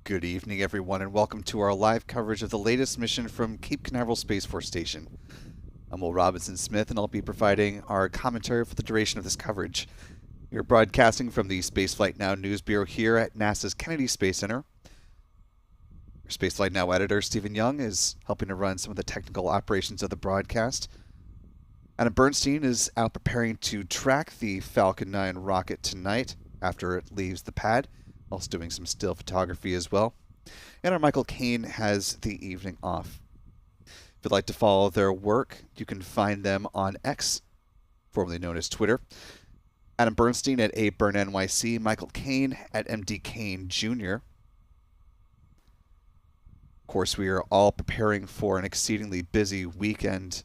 Good evening, everyone, and welcome to our live coverage of the latest mission from Cape Canaveral Space Force Station. I'm Will Robinson-Smith, and I'll be providing our commentary for the duration of this coverage. We're broadcasting from the Spaceflight Now News Bureau here at NASA's Kennedy Space Center. Our Spaceflight Now editor, Stephen Young, is helping to run some of the technical operations of the broadcast. Adam Bernstein is out preparing to track the Falcon 9 rocket tonight after it leaves the pad, also doing some still photography as well. And our Michael Kane has the evening off. If you'd like to follow their work, you can find them on X, formerly known as Twitter. Adam Bernstein at ABurnNYC, Michael Kane at MD Kane Jr. Of course, we are all preparing for an exceedingly busy weekend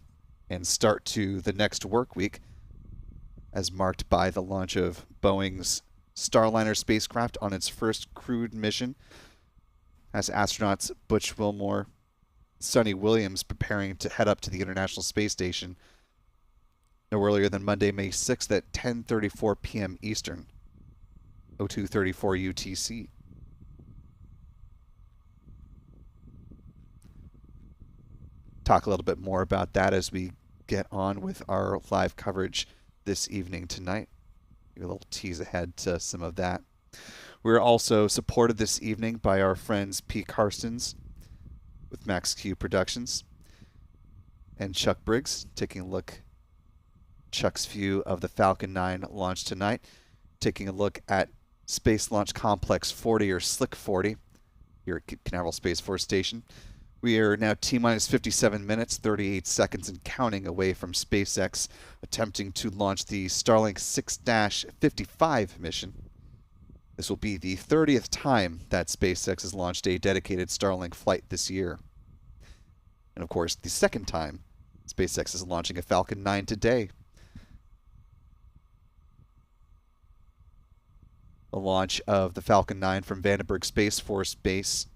and start to the next work week, as marked by the launch of Boeing's Starliner spacecraft on its first crewed mission, as astronauts Butch Wilmore, Sonny Williams preparing to head up to the International Space Station no earlier than Monday, May 6th at 10:34 p.m. Eastern, 0234 UTC. Talk a little bit more about that as we get on with our live coverage this evening tonight. A little tease ahead to some of that. We're also supported this evening by our friends Pete Carstens with Max Q Productions and Chuck Briggs, taking a look Chuck's view of the Falcon 9 launch tonight, taking a look at Space Launch Complex 40 or Slick 40 here at Cape Canaveral Space Force Station. We are now T-minus 57 minutes, 38 seconds and counting away from SpaceX attempting to launch the Starlink 6-55 mission. This will be the 30th time that SpaceX has launched a dedicated Starlink flight this year. And of course, the second time SpaceX is launching a Falcon 9 today. The launch of the Falcon 9 from Vandenberg Space Force Base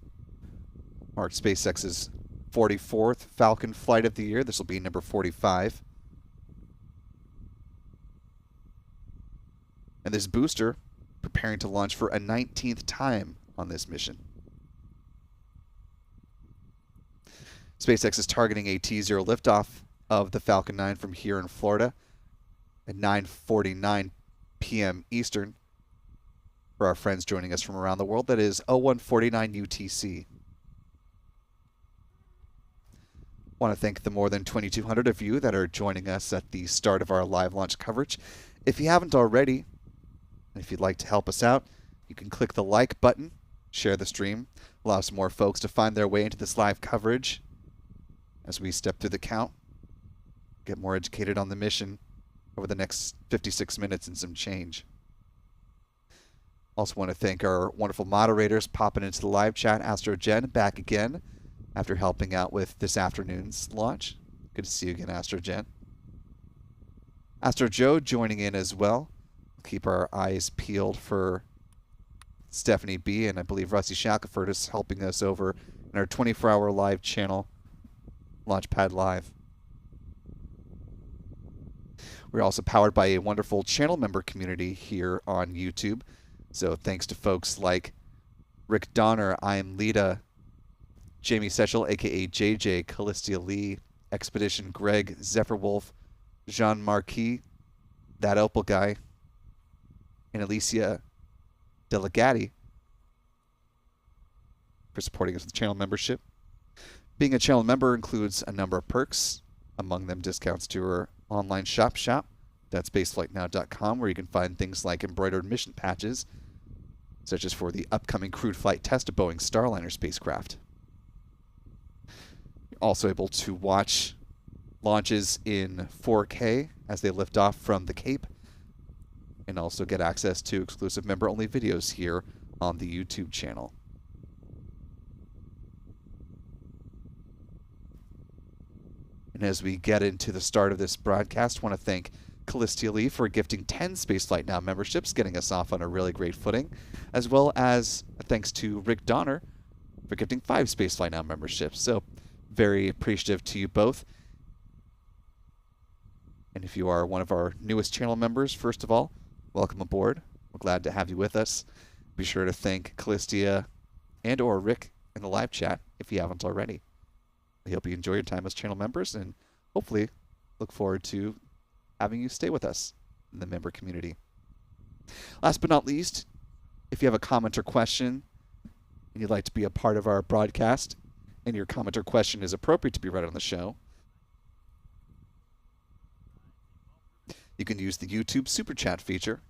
marked SpaceX's 44th Falcon flight of the year. This will be number 45. And this booster preparing to launch for a 19th time on this mission. SpaceX is targeting a T0 liftoff of the Falcon 9 from here in Florida at 9:49 p.m. Eastern. For our friends joining us from around the world, that is 0149 UTC. I want to thank the more than 2,200 of you that are joining us at the start of our live launch coverage. If you haven't already, and if you'd like to help us out, you can click the like button, share the stream, allow some more folks to find their way into this live coverage as we step through the count, get more educated on the mission over the next 56 minutes and some change. Also want to thank our wonderful moderators popping into the live chat. Astro Jen back again after helping out with this afternoon's launch. Good to see you again, Astro Jen. Astro Joe joining in as well. We'll keep our eyes peeled for Stephanie B. and I believe Rusty Shackelford is helping us over in our 24-hour live channel, Launchpad Live. We're also powered by a wonderful channel member community here on YouTube. So thanks to folks like Rick Donner, I Am Lita, Jamie Setchell, a.k.a. JJ, Callistia Lee, Expedition Greg, Zephyr Wolf, Jean Marquis, That Opal Guy, and Alicia Delegati for supporting us with channel membership. Being a channel member includes a number of perks, among them discounts to our online shop. That's spaceflightnow.com, where you can find things like embroidered mission patches, such as for the upcoming crewed flight test of Boeing's Starliner spacecraft. You're also able to watch launches in 4K as they lift off from the Cape, and also get access to exclusive member-only videos here on the YouTube channel. And as we get into the start of this broadcast, I want to thank Callistia Lee for gifting 10 Spaceflight Now memberships, getting us off on a really great footing, as well as thanks to Rick Donner for gifting 5 Spaceflight Now memberships. So very appreciative to you both. And if you are one of our newest channel members, first of all, welcome aboard. We're glad to have you with us. Be sure to thank Callistia and or Rick in the live chat if you haven't already. We hope you enjoy your time as channel members and hopefully look forward to having you stay with us in the member community. Last but not least, if you have a comment or question and you'd like to be a part of our broadcast and your comment or question is appropriate to be read on the show, you can use the YouTube Super Chat feature.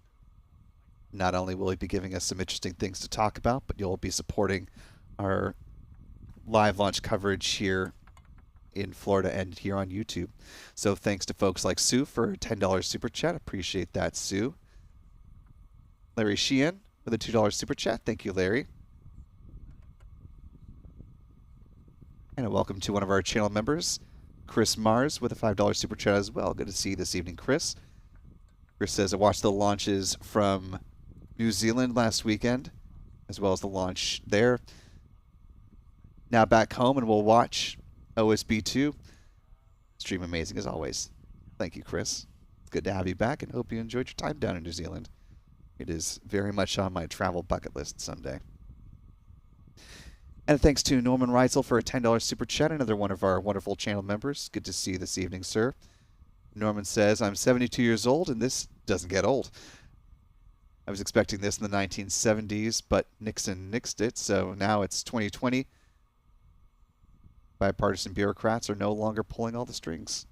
Not only will he be giving us some interesting things to talk about, but you'll be supporting our live launch coverage here in Florida and here on YouTube. So thanks to folks like Sue for a $10 Super Chat. Appreciate that, Sue. Larry Sheehan with a $2 Super Chat. Thank you, Larry. And a welcome to one of our channel members, Chris Mars, with a $5 Super Chat as well. Good to see you this evening, Chris. Chris says, I watched the launches from New Zealand last weekend, as well as the launch there. Now back home, and we'll watch OSB2. Stream amazing as always. Thank you, Chris. It's good to have you back, and hope you enjoyed your time down in New Zealand. It is very much on my travel bucket list someday. And thanks to Norman Reitzel for a $10 Super Chat, another one of our wonderful channel members. Good to see you this evening, sir. Norman says, I'm 72 years old, and this doesn't get old. I was expecting this in the 1970s, but Nixon nixed it, so now it's 2020. Bipartisan bureaucrats are no longer pulling all the strings.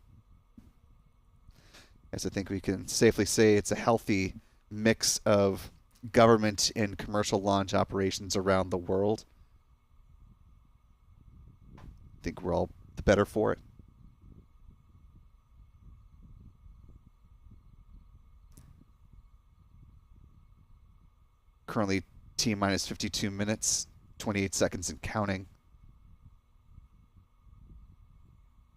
As I think we can safely say it's a healthy mix of government and commercial launch operations around the world. I think we're all the better for it. Currently T-minus 52 minutes, 28 seconds and counting.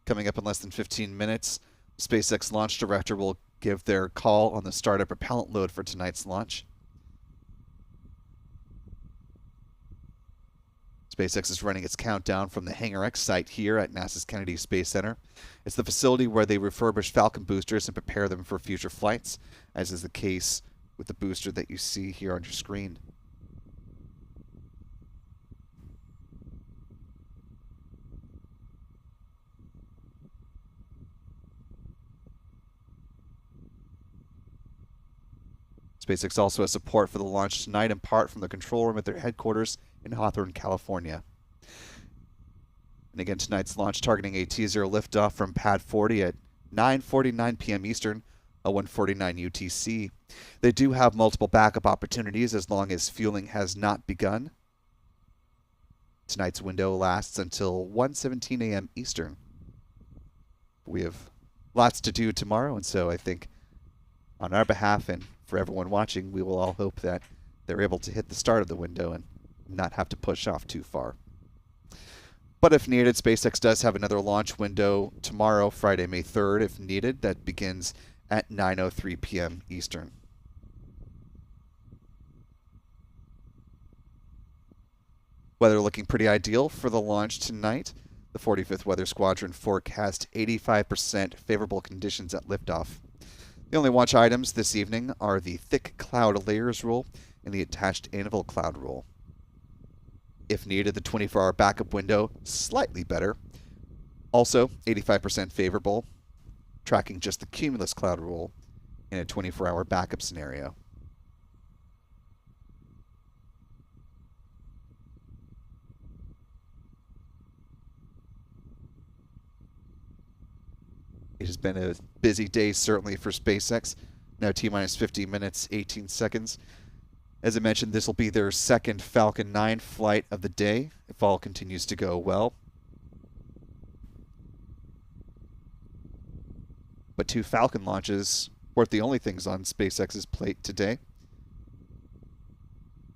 Coming up in less than 15 minutes, SpaceX launch director will give their call on the startup propellant load for tonight's launch. SpaceX is running its countdown from the Hangar X site here at NASA's Kennedy Space Center. It's the facility where they refurbish Falcon boosters and prepare them for future flights, as is the case with the booster that you see here on your screen. SpaceX also has support for the launch tonight, in part from the control room at their headquarters in Hawthorne, California. And again, tonight's launch targeting a T0 liftoff from Pad 40 at 9:49 p.m. Eastern, 01:49 UTC. They do have multiple backup opportunities as long as fueling has not begun. Tonight's window lasts until 1:17 a.m. Eastern. We have lots to do tomorrow, and so I think on our behalf and for everyone watching, we will all hope that they're able to hit the start of the window and not have to push off too far. But if needed, SpaceX does have another launch window tomorrow, Friday, May 3rd, if needed. That begins at 9:03 p.m. Eastern. Weather looking pretty ideal for the launch tonight. The 45th Weather Squadron forecast 85% favorable conditions at liftoff. The only watch items this evening are the thick cloud layers rule and the attached anvil cloud rule. If needed, the 24-hour backup window, slightly better. Also, 85% favorable, tracking just the cumulus cloud rule in a 24-hour backup scenario. It has been a busy day, certainly, for SpaceX. Now T-minus 50 minutes, 18 seconds. As I mentioned, this will be their second Falcon 9 flight of the day, if all continues to go well. But 2 Falcon launches weren't the only things on SpaceX's plate today.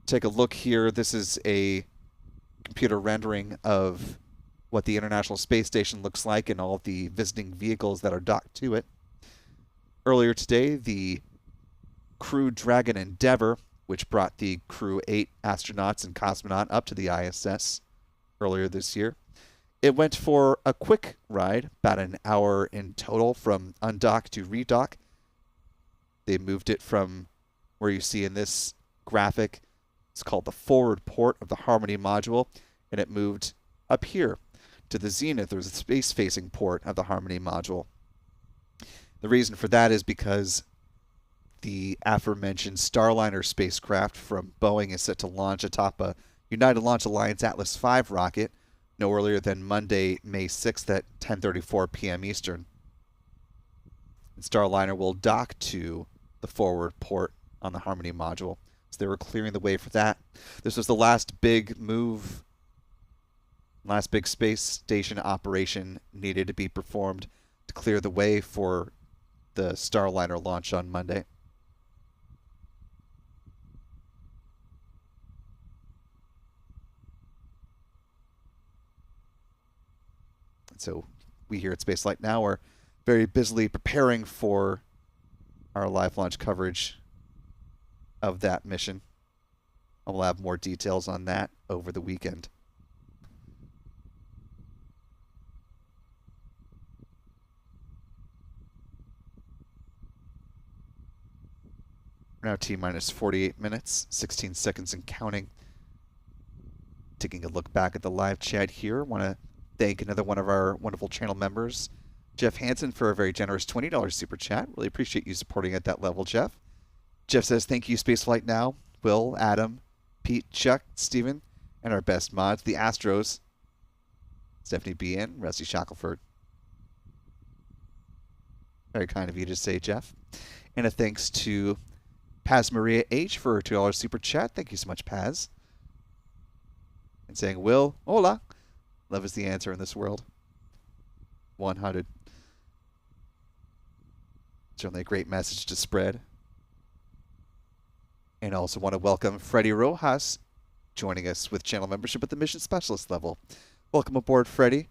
Take a look here. This is a computer rendering of what the International Space Station looks like and all of the visiting vehicles that are docked to it. Earlier today, the Crew Dragon Endeavour, which brought the Crew 8 astronauts and cosmonaut up to the ISS earlier this year, it went for a quick ride, about an hour in total from undock to redock. They moved it from where you see in this graphic It's called the forward port of the Harmony module, and it moved up here to the zenith, or the space-facing port of the Harmony module. The reason for that is because the aforementioned Starliner spacecraft from Boeing is set to launch atop a United Launch Alliance Atlas V rocket no earlier than Monday, May 6th at 10:34 p.m. Eastern. And Starliner will dock to the forward port on the Harmony module. So they were clearing the way for that. This was the last big move, last big space station operation needed to be performed to clear the way for the Starliner launch on Monday. So we here at Spaceflight now are very busily preparing for our live launch coverage of that mission. I'll have more details on that over the weekend. We're now T-minus 48 minutes, 16 seconds and counting. Taking a look back at the live chat here, want to thank another one of our wonderful channel members, Jeff Hansen, for a very generous $20 super chat. Really appreciate you supporting at that level, Jeff. Jeff says, thank you, Spaceflight Now, Will, Adam, Pete, Chuck, Steven, and our best mods, the Astros, Stephanie B. and Rusty Shackelford. Very kind of you to say, Jeff. And a thanks to Paz Maria H. for a $2 super chat. Thank you so much, Paz. And saying, Will, hola. Love is the answer in this world. 100. Certainly a great message to spread. And also want to welcome Freddie Rojas joining us with channel membership at the Mission Specialist level. Welcome aboard, Freddie.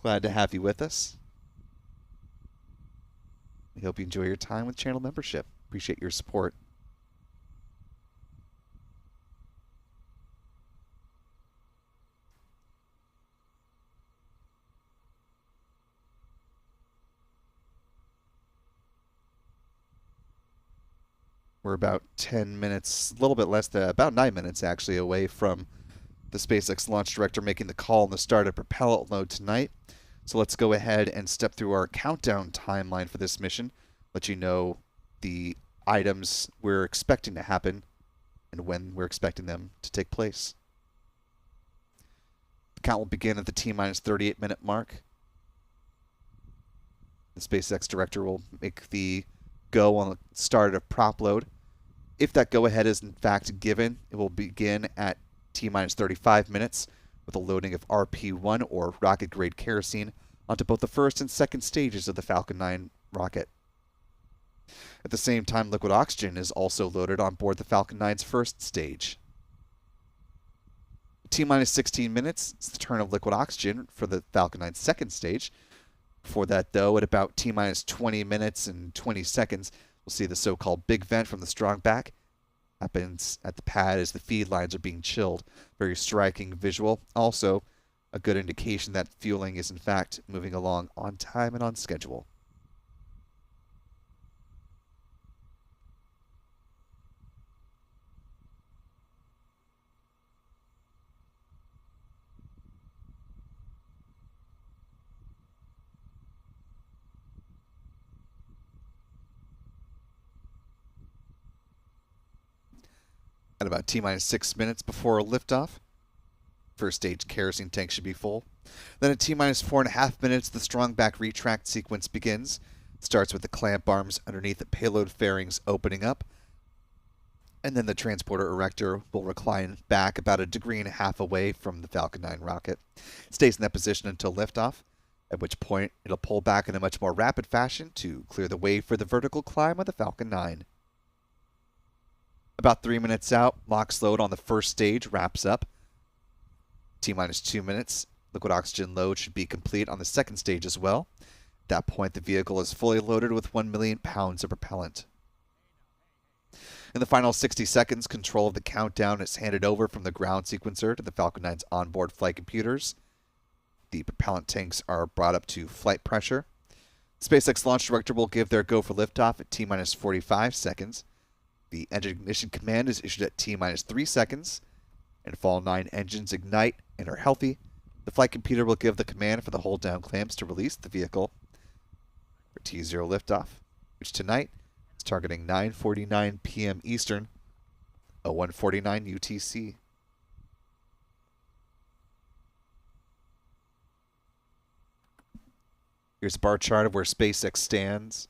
Glad to have you with us. We hope you enjoy your time with channel membership. Appreciate your support. We're about 10 minutes, a little bit less than, about 9 minutes actually, away from the SpaceX launch director making the call on the start of propellant load tonight. So let's go ahead and step through our countdown timeline for this mission, let you know the items we're expecting to happen and when we're expecting them to take place. The count will begin at the T-minus 38 minute mark. The SpaceX director will make the go on the start of prop load. If that go-ahead is in fact given, it will begin at T-minus 35 minutes with a loading of RP-1 or rocket-grade kerosene onto both the first and second stages of the Falcon 9 rocket. At the same time, liquid oxygen is also loaded on board the Falcon 9's first stage. T-minus 16 minutes is the turn of liquid oxygen for the Falcon 9's second stage. Before that, though, at about T-minus 20 minutes and 20 seconds, we'll see the so-called big vent from the strong back. Happens at the pad as the feed lines are being chilled. Very striking visual. Also, a good indication that fueling is, in fact, moving along on time and on schedule. At about T-minus 6 minutes before liftoff, first stage kerosene tank should be full. Then at T-minus 4.5 minutes, the strong back retract sequence begins. It starts with the clamp arms underneath the payload fairings opening up. And then the transporter erector will recline back about 1.5 degrees away from the Falcon 9 rocket. It stays in that position until liftoff, at which point it'll pull back in a much more rapid fashion to clear the way for the vertical climb of the Falcon 9. About 3 minutes out, LOX load on the first stage wraps up. T-minus 2 minutes, liquid oxygen load should be complete on the second stage as well. At that point, the vehicle is fully loaded with 1 million pounds of propellant. In the final 60 seconds, control of the countdown is handed over from the ground sequencer to the Falcon 9's onboard flight computers. The propellant tanks are brought up to flight pressure. The SpaceX launch director will give their go for liftoff at T-minus 45 seconds. The engine ignition command is issued at T-minus 3 seconds, and if all 9 engines ignite and are healthy, the flight computer will give the command for the hold down clamps to release the vehicle for T0 liftoff, which tonight is targeting 9:49 p.m. Eastern, 01:49 UTC. Here's a bar chart of where SpaceX stands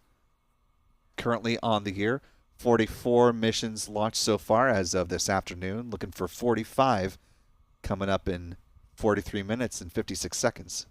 currently on the year. 44 missions launched so far as of this afternoon, looking for 45 coming up in 43 minutes and 56 seconds.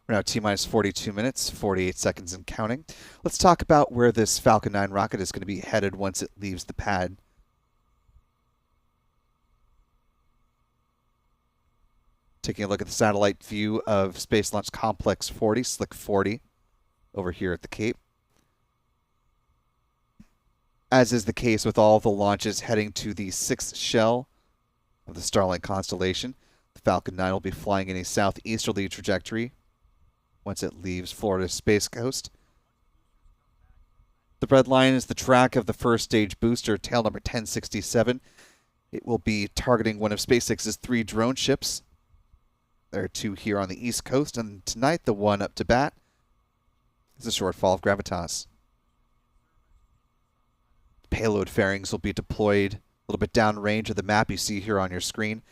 We're now T-minus 42 minutes, 48 seconds and counting. Let's talk about where this Falcon 9 rocket is going to be headed once it leaves the pad. Taking a look at the satellite view of Space Launch Complex 40, Slick 40, over here at the Cape. As is the case with all the launches heading to the 6th shell of the Starlink constellation, the Falcon 9 will be flying in a southeasterly trajectory once it leaves Florida's Space Coast. The red line is the track of the first stage booster, tail number 1067. It will be targeting one of SpaceX's 3 drone ships. There are 2 here on the East Coast, and tonight the one up to bat is a shortfall of gravitas. Payload fairings will be deployed a little bit downrange of the map you see here on your screen.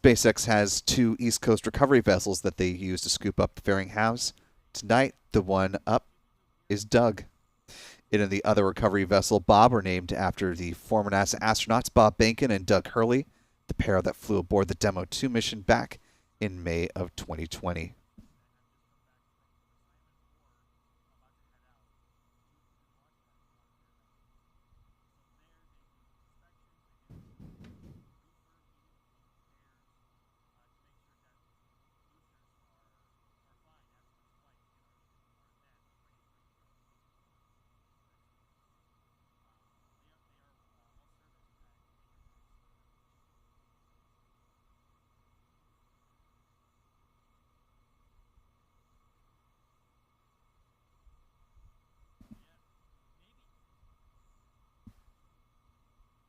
SpaceX has 2 East Coast recovery vessels that they use to scoop up the fairing halves. Tonight, the one up is Doug. It and the other recovery vessel, Bob, are named after the former NASA astronauts Bob Behnken and Doug Hurley, the pair that flew aboard the Demo 2 mission back in May of 2020.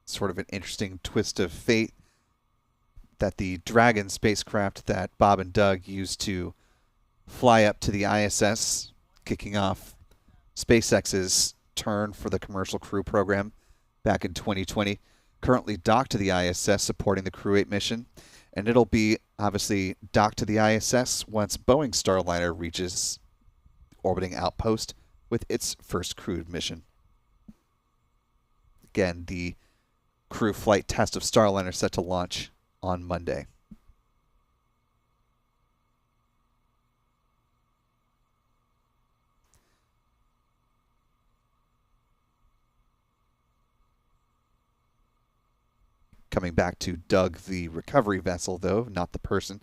Sort of an interesting twist of fate that the Dragon spacecraft that Bob and Doug used to fly up to the ISS, kicking off SpaceX's turn for the commercial crew program back in 2020, currently docked to the ISS supporting the Crew 8 mission, and it'll be obviously docked to the ISS once Boeing Starliner reaches orbiting outpost with its first crewed mission. Again, the crew flight test of Starliner set to launch on Monday. Coming back to Doug, the recovery vessel, though, not the person.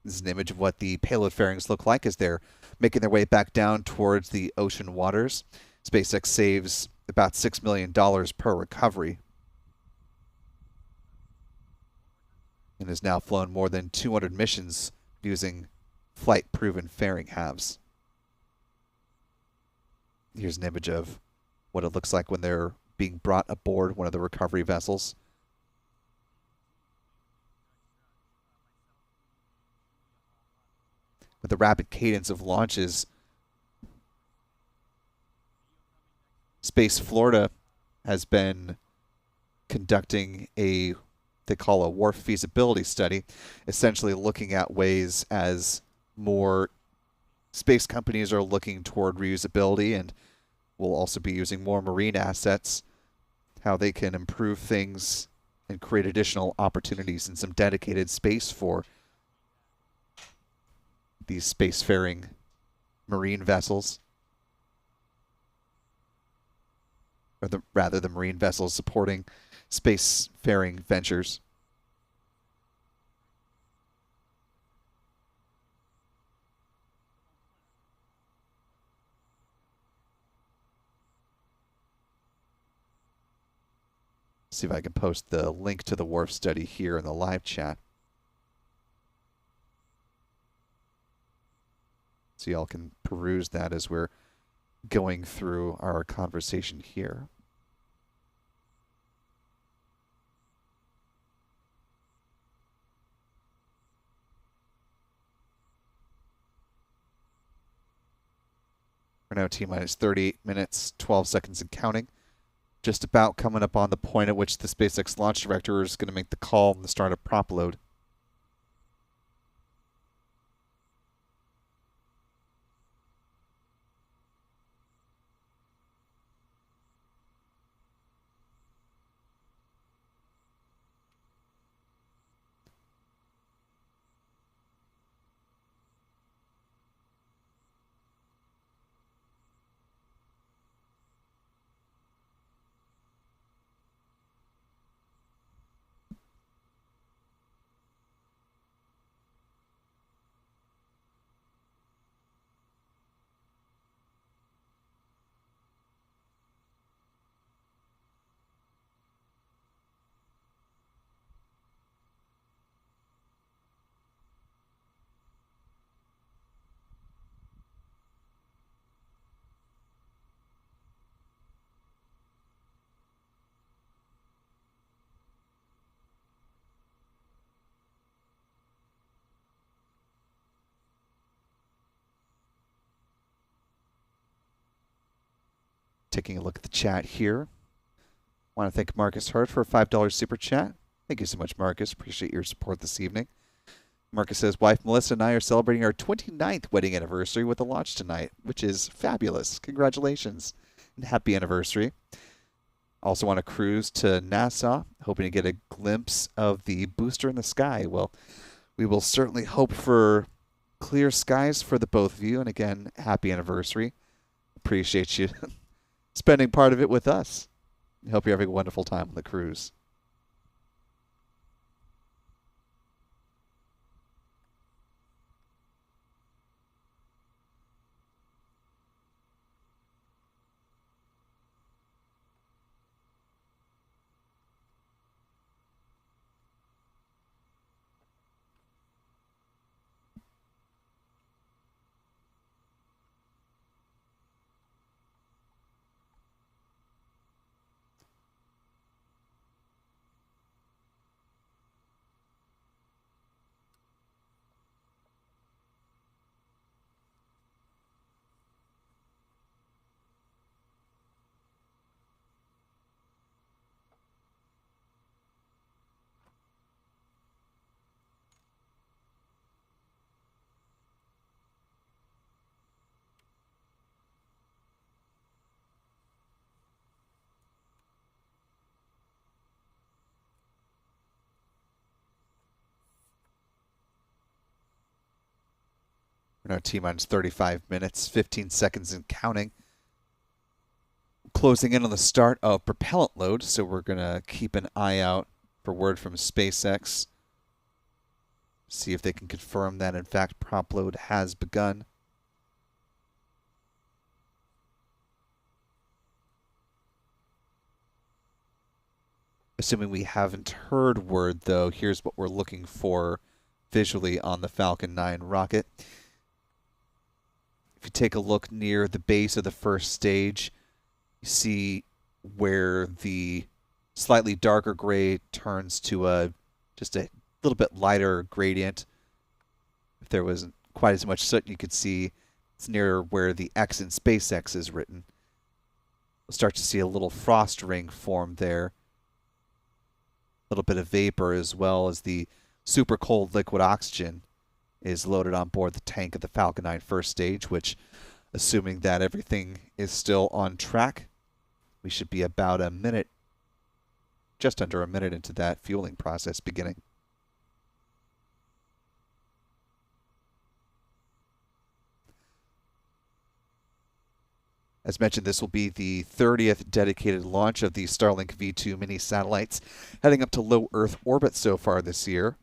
This is an image of what the payload fairings look like as they're making their way back down towards the ocean waters. SpaceX saves about $6 million per recovery and has now flown more than 200 missions using flight-proven fairing halves. Here's an image of what it looks like when they're being brought aboard one of the recovery vessels. with the rapid cadence of launches, Space Florida has been conducting they call a wharf feasibility study, essentially looking at ways as more space companies are looking toward reusability and will also be using more marine assets, how they can improve things and create additional opportunities and some dedicated space for these spacefaring marine vessels. Or rather, the marine vessels supporting spacefaring ventures. See if I can post the link to the wharf study here in the live chat, so y'all can peruse that as we're going through our conversation here. We're now T-minus 38 minutes, 12 seconds and counting. Just about coming up on the point at which the SpaceX launch director is going to make the call on the start of prop load. Taking a look at the chat here. I want to thank Marcus Hurt for a $5 super chat. Thank you so much, Marcus. Appreciate your support this evening. Marcus says, wife Melissa and I are celebrating our 29th wedding anniversary with a launch tonight, which is fabulous. Congratulations and happy anniversary. Also want to cruise to Nassau, hoping to get a glimpse of the booster in the sky. Well, we will certainly hope for clear skies for the both of you. And again, happy anniversary. Appreciate you spending part of it with us. I hope you're having a wonderful time on the cruise. We're now T-minus 35 minutes, 15 seconds and counting. Closing in on the start of propellant load, so we're going to keep an eye out for word from SpaceX. See if they can confirm that, in fact, prop load has begun. Assuming we haven't heard word, though, here's what we're looking for visually on the Falcon 9 rocket. If you take a look near the base of the first stage, you see where the slightly darker gray turns to just a little bit lighter gradient. If there wasn't quite as much soot. You could see it's near where the X in SpaceX is written. We'll start to see a little frost ring form there. A little bit of vapor, as well as the super cold liquid oxygen is loaded on board the tank of the Falcon 9 first stage, which, assuming that everything is still on track, we should be about a minute, just under a minute into that fueling process beginning. As mentioned, this will be the 30th dedicated launch of the Starlink V2 mini satellites, heading up to low Earth orbit so far this year.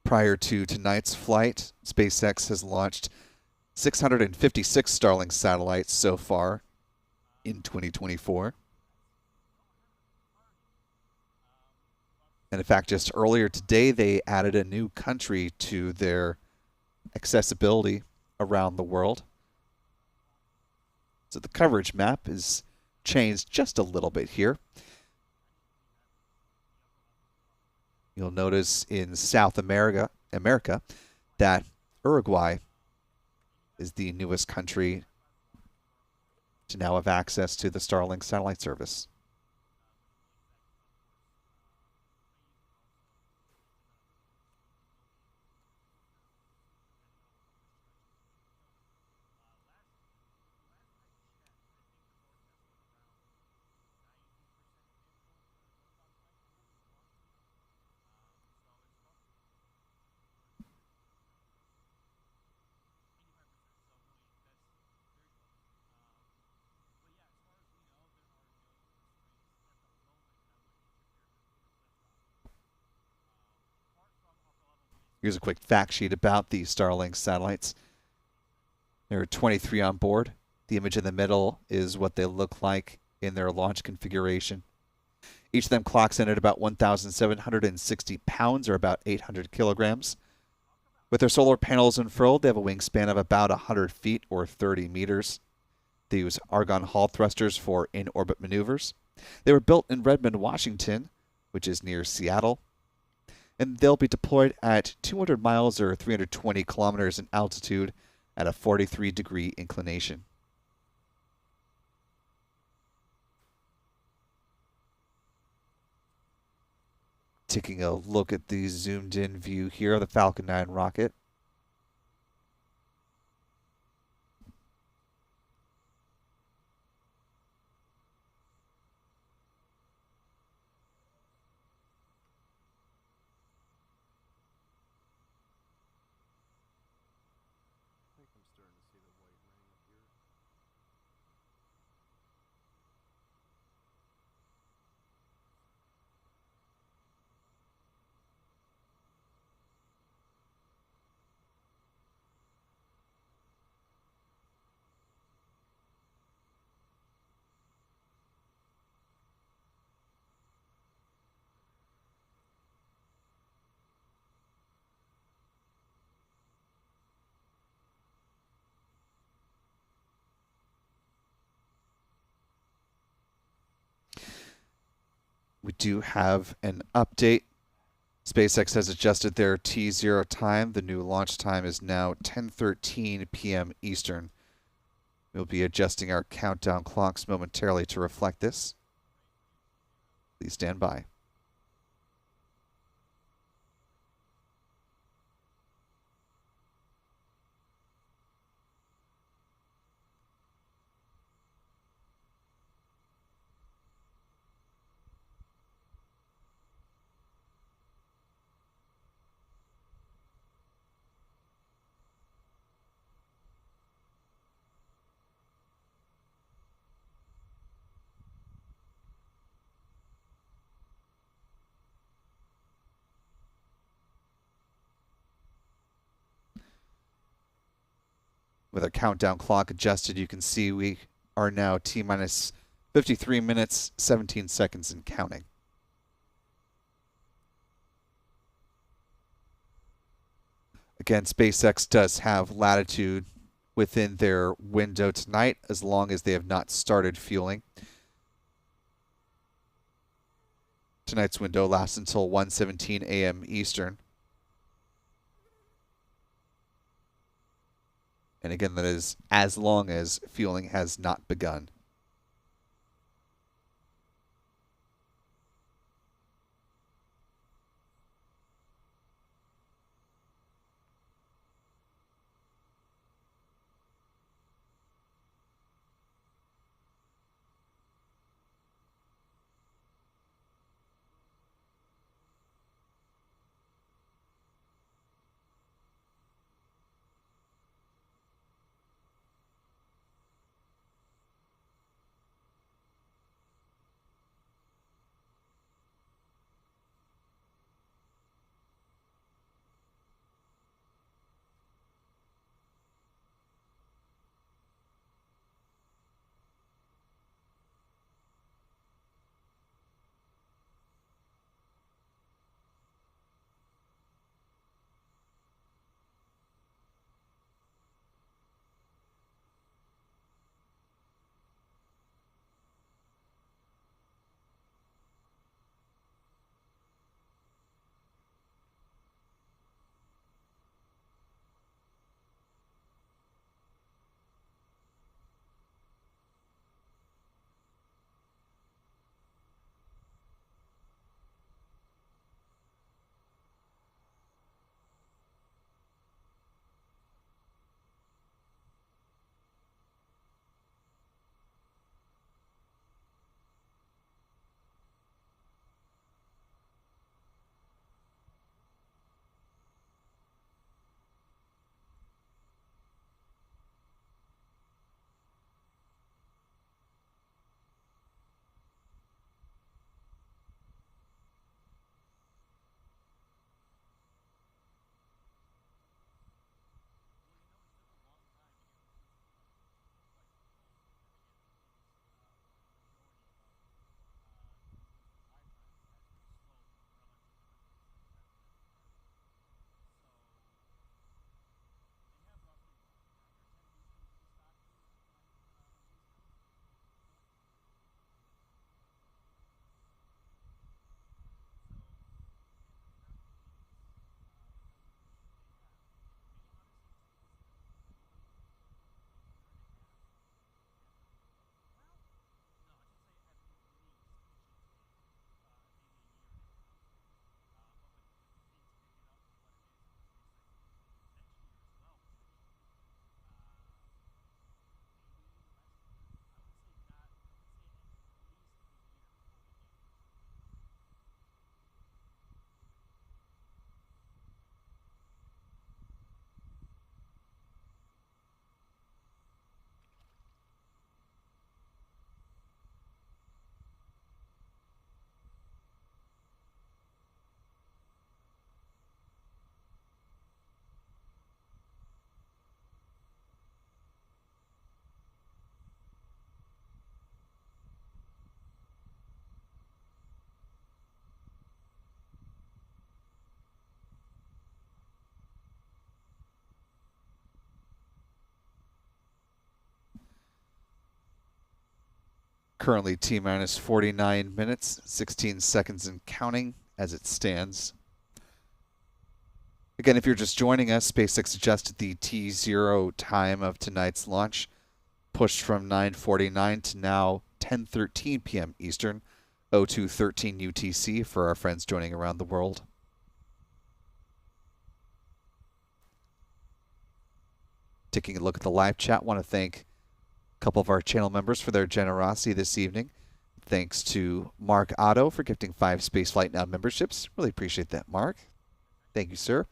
Prior to tonight's flight, SpaceX has launched 656 Starlink satellites so far in 2024. And in fact, just earlier today, they added a new country to their accessibility around the world. So the coverage map is changed just a little bit here. You'll notice in South America that Uruguay is the newest country to now have access to the Starlink satellite service. Here's a quick fact sheet about the Starlink satellites. There are 23 on board. The image in the middle is what they look like in their launch configuration. Each of them clocks in at about 1,760 pounds, or about 800 kilograms. With their solar panels unfurled, they have a wingspan of about 100 feet, or 30 meters. They use argon hull thrusters for in-orbit maneuvers. They were built in Redmond, Washington, which is near Seattle. And they'll be deployed at 200 miles or 320 kilometers in altitude at a 43-degree inclination. Taking a look at the zoomed-in view here of the Falcon 9 rocket. We do have an update. SpaceX has adjusted their T0 time. The new launch time is now 10:13 p.m. Eastern. We'll be adjusting our countdown clocks momentarily to reflect this. Please stand by. With our countdown clock adjusted, you can see we are now T-minus 53 minutes, 17 seconds and counting. Again, SpaceX does have latitude within their window tonight, as long as they have not started fueling. Tonight's window lasts until 1:17 a.m. Eastern. And again, that is as long as fueling has not begun. Currently T-minus 49 minutes, 16 seconds and counting as it stands. Again, if you're just joining us, SpaceX adjusted the T0 time of tonight's launch, pushed from 9:49 to now 10:13 p.m. Eastern, 02:13 UTC for our friends joining around the world. Taking a look at the live chat, want to thank a couple of our channel members for their generosity this evening. Thanks to Mark Otto for gifting 5 Spaceflight Now memberships. Really appreciate that, Mark. Thank you, sir.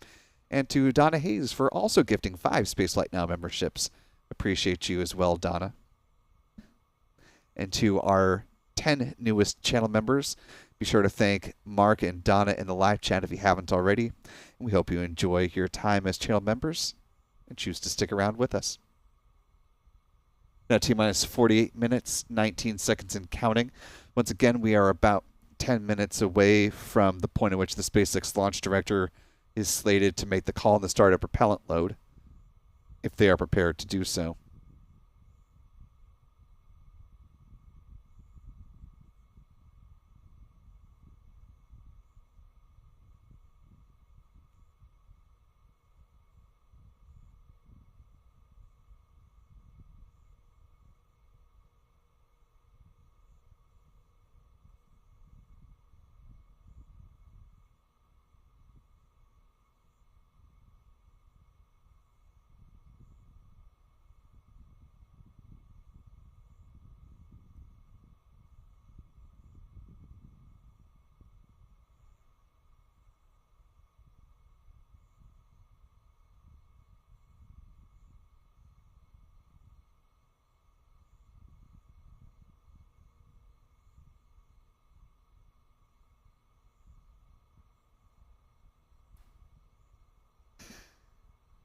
And to Donna Hayes for also gifting 5 Spaceflight Now memberships. Appreciate you as well, Donna. And to our 10 newest channel members, be sure to thank Mark and Donna in the live chat if you haven't already. And we hope you enjoy your time as channel members and choose to stick around with us. Now T-minus 48 minutes, 19 seconds and counting. Once again, we are about 10 minutes away from the point at which the SpaceX launch director is slated to make the call on the start of propellant load, if they are prepared to do so.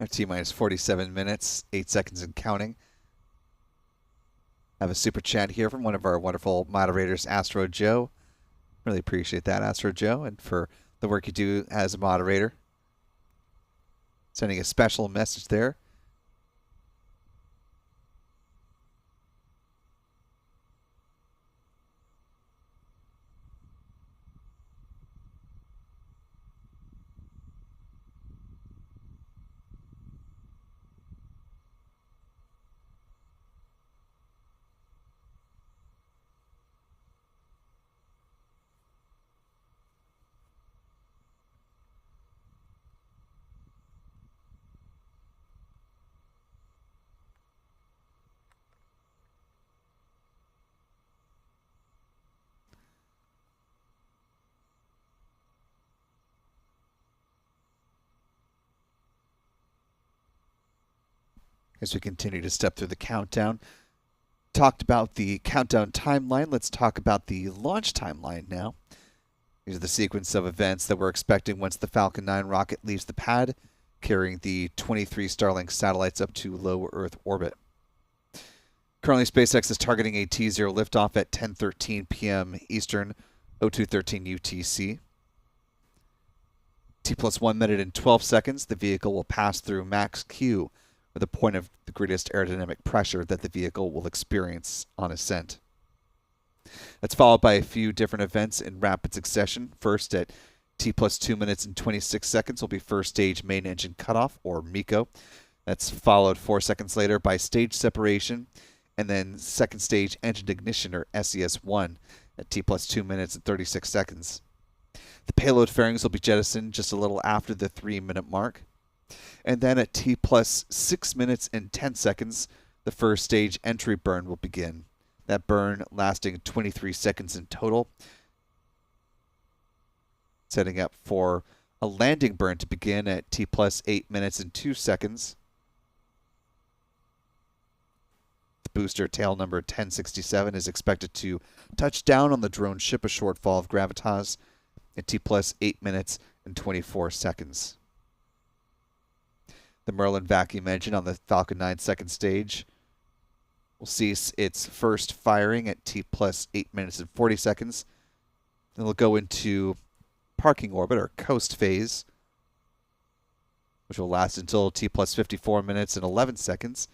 T-minus 47 minutes, 8 seconds and counting. Have a super chat here from one of our wonderful moderators, Astro Joe. Really appreciate that, Astro Joe, and for the work you do as a moderator. Sending a special message there. As we continue to step through the countdown. Talked about the countdown timeline. Let's talk about the launch timeline now. These are the sequence of events that we're expecting once the Falcon 9 rocket leaves the pad, carrying the 23 Starlink satellites up to low Earth orbit. Currently, SpaceX is targeting a T0 liftoff at 10:13 p.m. Eastern, 0213 UTC. T plus 1 minute and 12 seconds, the vehicle will pass through max Q, or the point of the greatest aerodynamic pressure that the vehicle will experience on ascent. That's followed by a few different events in rapid succession. First, at T plus 2 minutes and 26 seconds will be first stage main engine cutoff, or MECO. That's followed 4 seconds later by stage separation, and then second stage engine ignition, or SES1, at T plus 2 minutes and 36 seconds. The payload fairings will be jettisoned just a little after the 3-minute mark. And then at T plus 6 minutes and 10 seconds, the first stage entry burn will begin. That burn lasting 23 seconds in total, setting up for a landing burn to begin at T plus 8 minutes and 2 seconds. The booster, tail number 1067, is expected to touch down on the drone ship a short fall of gravitas at T plus 8 minutes and 24 seconds. The Merlin vacuum engine on the Falcon 9 second stage will cease its first firing at T plus 8 minutes and 40 seconds. Then it'll go into parking orbit, or coast phase, which will last until T plus 54 minutes and 11 seconds,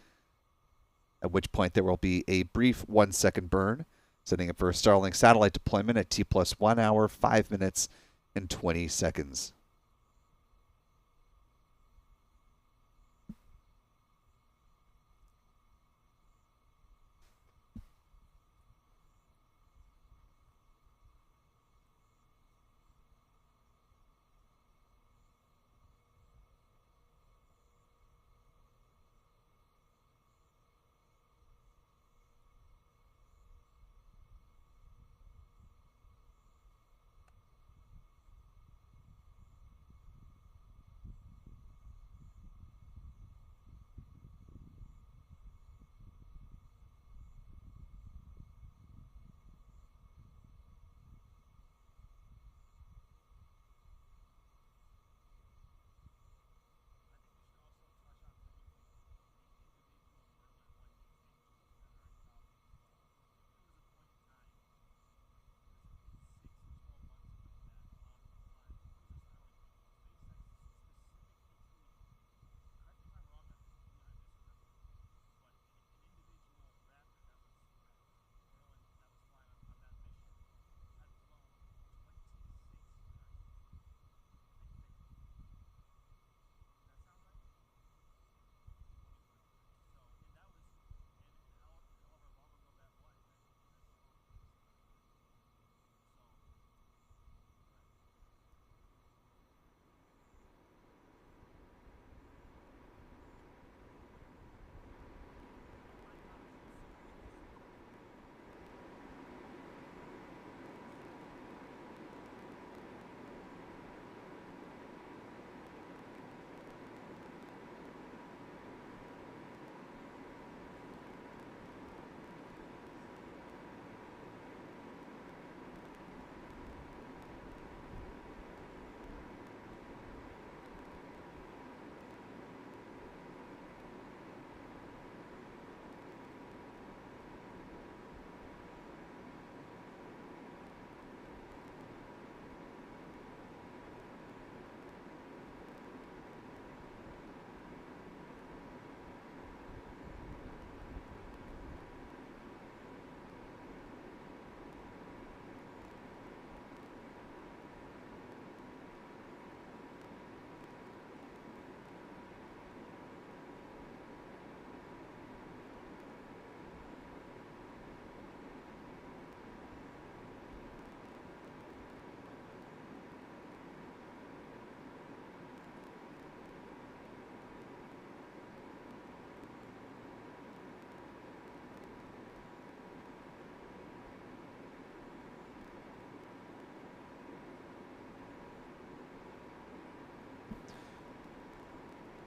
at which point there will be a brief 1-second burn, setting up for a Starlink satellite deployment at T plus 1 hour, 5 minutes, and 20 seconds.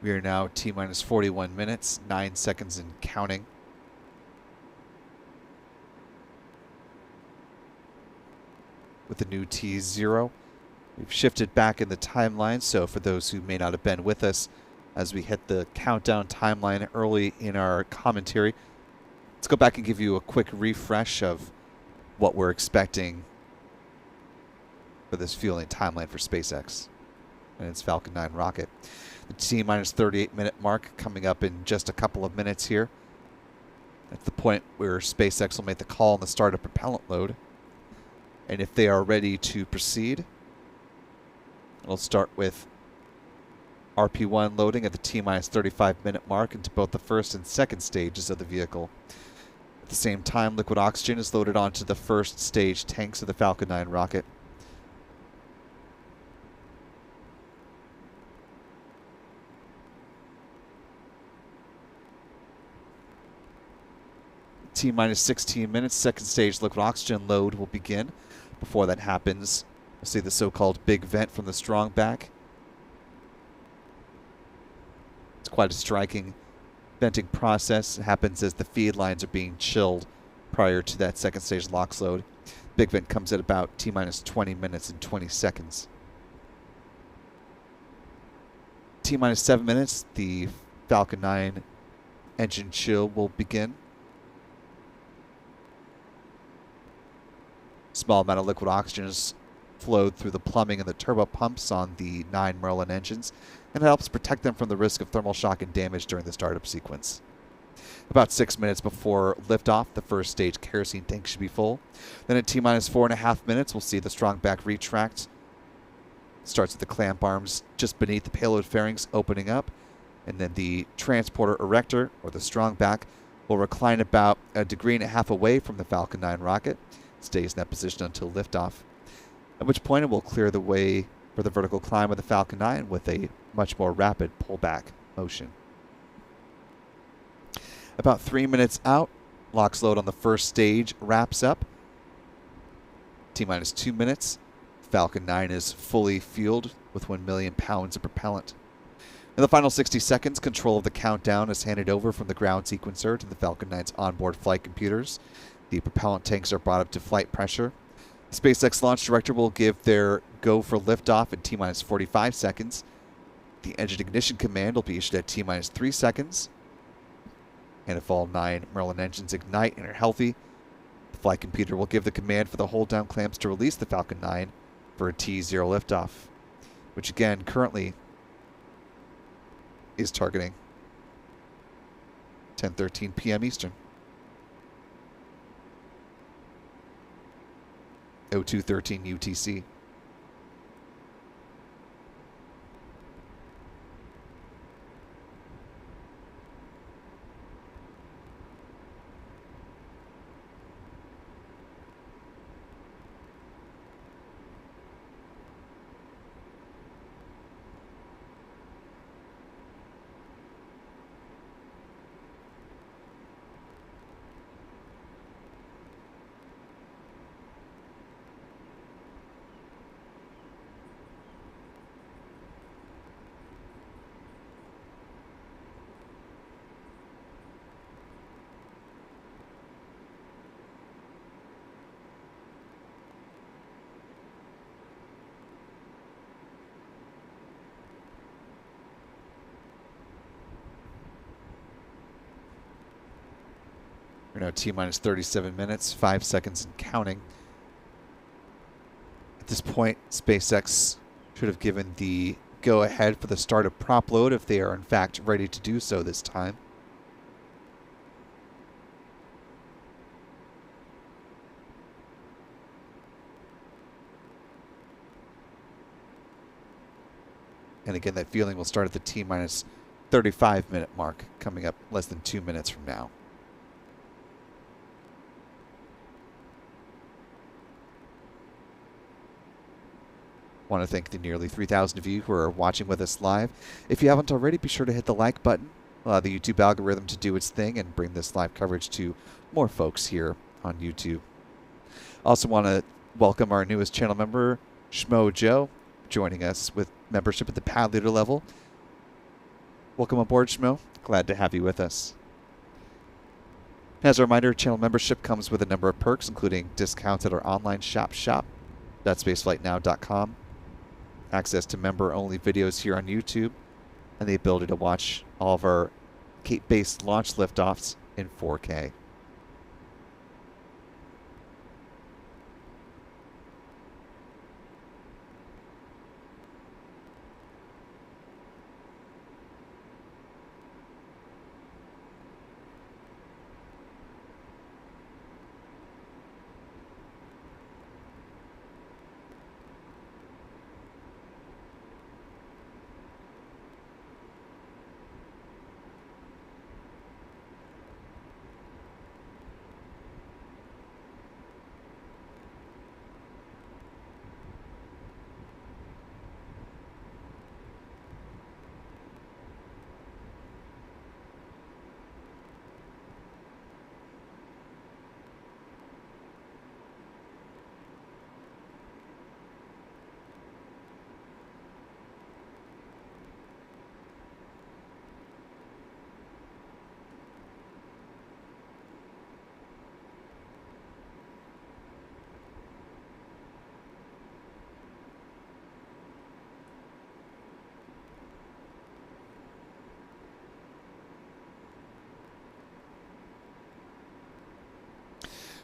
We are now T-minus 41 minutes, 9 seconds and counting. With the new T0, we've shifted back in the timeline, so for those who may not have been with us as we hit the countdown timeline early in our commentary, let's go back and give you a quick refresh of what we're expecting for this fueling timeline for SpaceX and its Falcon 9 rocket. The T-minus 38-minute mark coming up in just a couple of minutes here. That's the point where SpaceX will make the call on the start of propellant load. And if they are ready to proceed, we'll start with RP1 loading at the T-minus 35-minute mark into both the first and second stages of the vehicle. At the same time, liquid oxygen is loaded onto the first stage tanks of the Falcon 9 rocket. T-minus 16 minutes, second stage liquid oxygen load will begin. Before that happens, we'll see the so-called big vent from the strong back. It's quite a striking venting process. It happens as the feed lines are being chilled prior to that second stage LOX load. Big vent comes at about T-minus 20 minutes and 20 seconds. T-minus 7 minutes, the Falcon 9 engine chill will begin. Small amount of liquid oxygen is flowed through the plumbing and the turbo pumps on the 9 Merlin engines, and it helps protect them from the risk of thermal shock and damage during the startup sequence. About 6 minutes before liftoff, the first stage kerosene tank should be full. Then at T-minus 4.5 minutes, we'll see the strong back retract. Starts with the clamp arms just beneath the payload fairings opening up, and then the transporter erector, or the strong back, will recline about 1.5 degrees away from the Falcon 9 rocket. Stays in that position until liftoff, at which point it will clear the way for the vertical climb of the Falcon 9 with a much more rapid pullback motion. About 3 minutes out, LOX load on the first stage wraps up. T-minus 2 minutes, Falcon 9 is fully fueled with 1 million pounds of propellant. In the final 60 seconds, control of the countdown is handed over from the ground sequencer to the Falcon 9's onboard flight computers. The propellant tanks are brought up to flight pressure. The SpaceX launch director will give their go for liftoff at T-minus 45 seconds. The engine ignition command will be issued at T-minus 3 seconds. And if all 9 Merlin engines ignite and are healthy, the flight computer will give the command for the hold down clamps to release the Falcon 9 for a T0 liftoff, which again currently is targeting 10:13 p.m. Eastern. 0213 UTC. We're now T-minus 37 minutes, 5 seconds and counting. At this point, SpaceX should have given the go-ahead for the start of prop load if they are in fact ready to do so this time. And again, that fueling will start at the T-minus 35-minute mark, coming up less than 2 minutes from now. I want to thank the nearly 3,000 of you who are watching with us live. If you haven't already, be sure to hit the like button, allow the YouTube algorithm to do its thing, and bring this live coverage to more folks here on YouTube. Also want to welcome our newest channel member, Schmo Joe, joining us with membership at the pad leader level. Welcome aboard, Schmo. Glad to have you with us. As a reminder, channel membership comes with a number of perks, including discounts at our online shop.spaceflightnow.com, access to member-only videos here on YouTube, and the ability to watch all of our Cape-based launch liftoffs in 4K.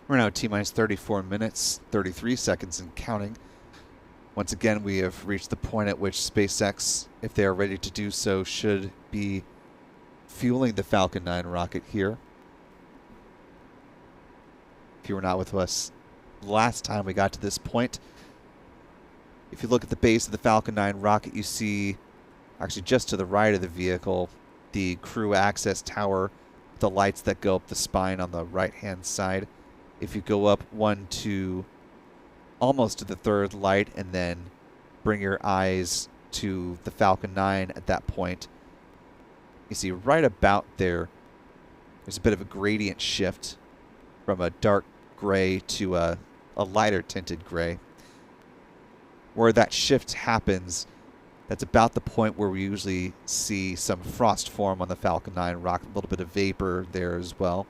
We're now at T-minus 34 minutes, 33 seconds and counting. Once again, we have reached the point at which SpaceX, if they are ready to do so, should be fueling the Falcon 9 rocket here. If you were not with us last time we got to this point, if you look at the base of the Falcon 9 rocket, you see, actually just to the right of the vehicle, the crew access tower, the lights that go up the spine on the right-hand side. If you go up one to almost to the third light and then bring your eyes to the Falcon 9 at that point, you see right about there, there's a bit of a gradient shift from a dark gray to a lighter tinted gray. Where that shift happens, that's about the point where we usually see some frost form on the Falcon 9 rocket, a little bit of vapor there as well.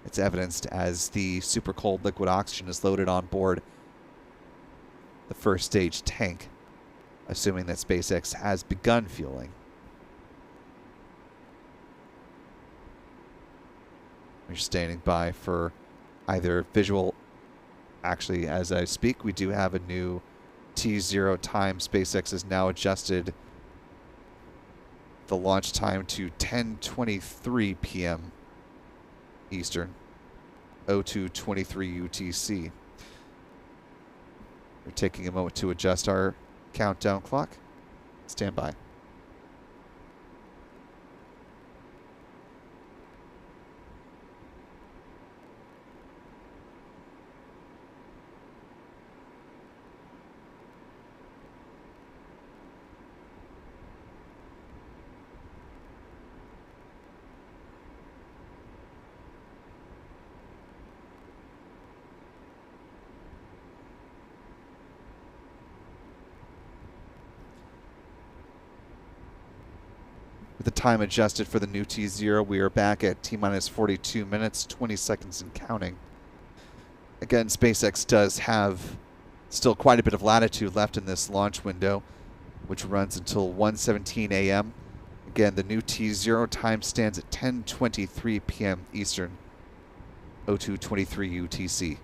It's evidenced as the super cold liquid oxygen is loaded on board the first stage tank, assuming that SpaceX has begun fueling. We're standing by for either visual. Actually, as I speak, we do have a new T0 time. SpaceX has now adjusted the launch time to 10:23 p.m. Eastern, 02:23 UTC. We're taking a moment to adjust our countdown clock. Stand by. With the time adjusted for the new T0, we are back at T-minus 42 minutes, 20 seconds and counting. Again, SpaceX does have still quite a bit of latitude left in this launch window, which runs until 1:17 a.m. Again, the new T0 time stands at 10:23 p.m. Eastern, 02:23 UTC.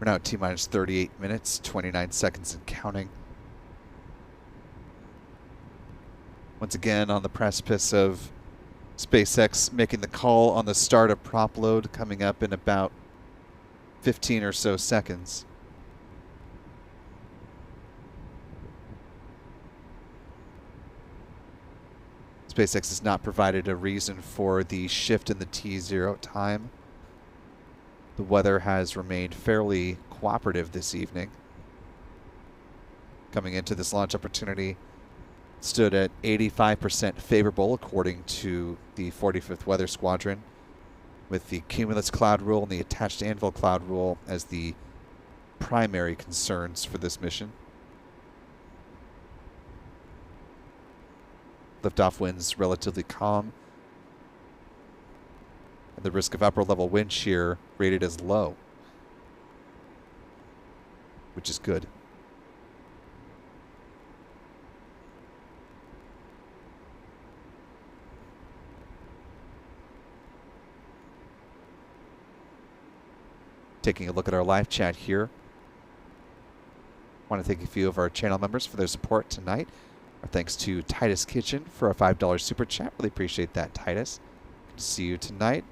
We're now at T-minus 38 minutes, 29 seconds and counting. Once again on the precipice of SpaceX making the call on the start of prop load coming up in about 15 or so seconds. SpaceX has not provided a reason for the shift in the T0 time. The weather has remained fairly cooperative this evening. Coming into this launch opportunity, stood at 85% favorable according to the 45th Weather Squadron, with the cumulus cloud rule and the attached anvil cloud rule as the primary concerns for this mission. Liftoff winds relatively calm, and the risk of upper level wind shear rated as low, which is good. Taking a look at our live chat here. I want to thank a few of our channel members for their support tonight. Our thanks to Titus Kitchen for a $5 super chat. Really appreciate that, Titus. Good to see you tonight.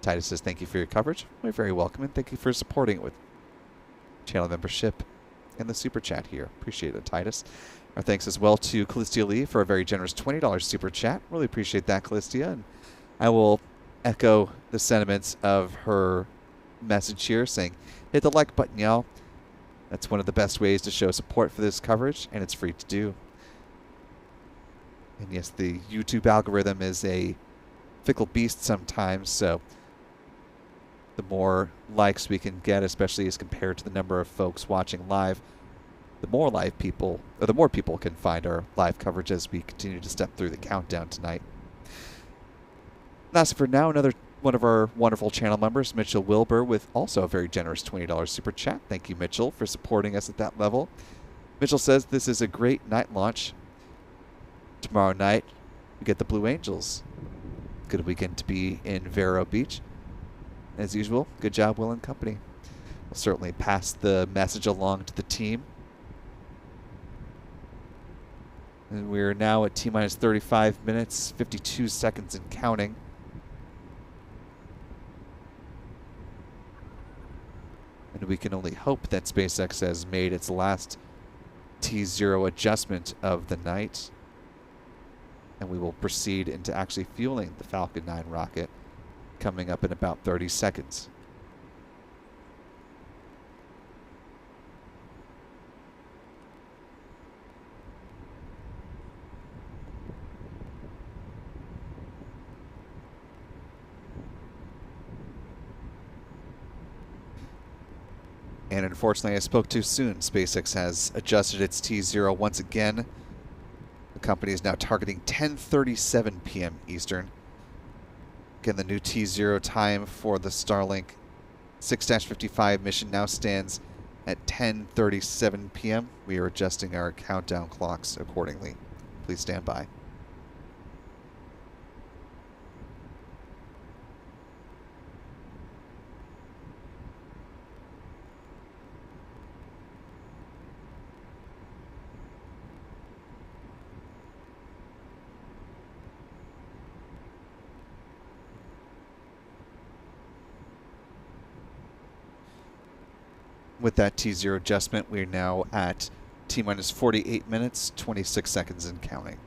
Titus says thank you for your coverage. You're very welcome, and thank you for supporting it with channel membership and the super chat here. Appreciate it, Titus. Our thanks as well to Callistia Lee for a very generous $20 super chat. Really appreciate that, Callistia. And I will echo the sentiments of her message here saying, hit the like button, y'all. That's one of the best ways to show support for this coverage, and it's free to do. And yes, the YouTube algorithm is a fickle beast sometimes, so the more likes we can get, especially as compared to the number of folks watching live, the more people can find our live coverage as we continue to step through the countdown tonight. That's it for now. Another one of our wonderful channel members, Mitchell Wilbur, with also a very generous $20 super chat. Thank you, Mitchell, for supporting us at that level. Mitchell says this is a great night launch. Tomorrow night, we get the Blue Angels. Good weekend to be in Vero Beach. As usual, good job, Will and company. We'll certainly pass the message along to the team. And we're now at T-minus 35 minutes, 52 seconds and counting. And we can only hope that SpaceX has made its last T0 adjustment of the night. And we will proceed into actually fueling the Falcon 9 rocket coming up in about 30 seconds. And unfortunately, I spoke too soon. SpaceX has adjusted its T0 once again. The company is now targeting 10:37 p.m. Eastern. Again, the new T0 time for the Starlink 6-55 mission now stands at 10:37 p.m. We are adjusting our countdown clocks accordingly. Please stand by. With that T0 adjustment, we're now at T-minus 48 minutes, 26 seconds and counting.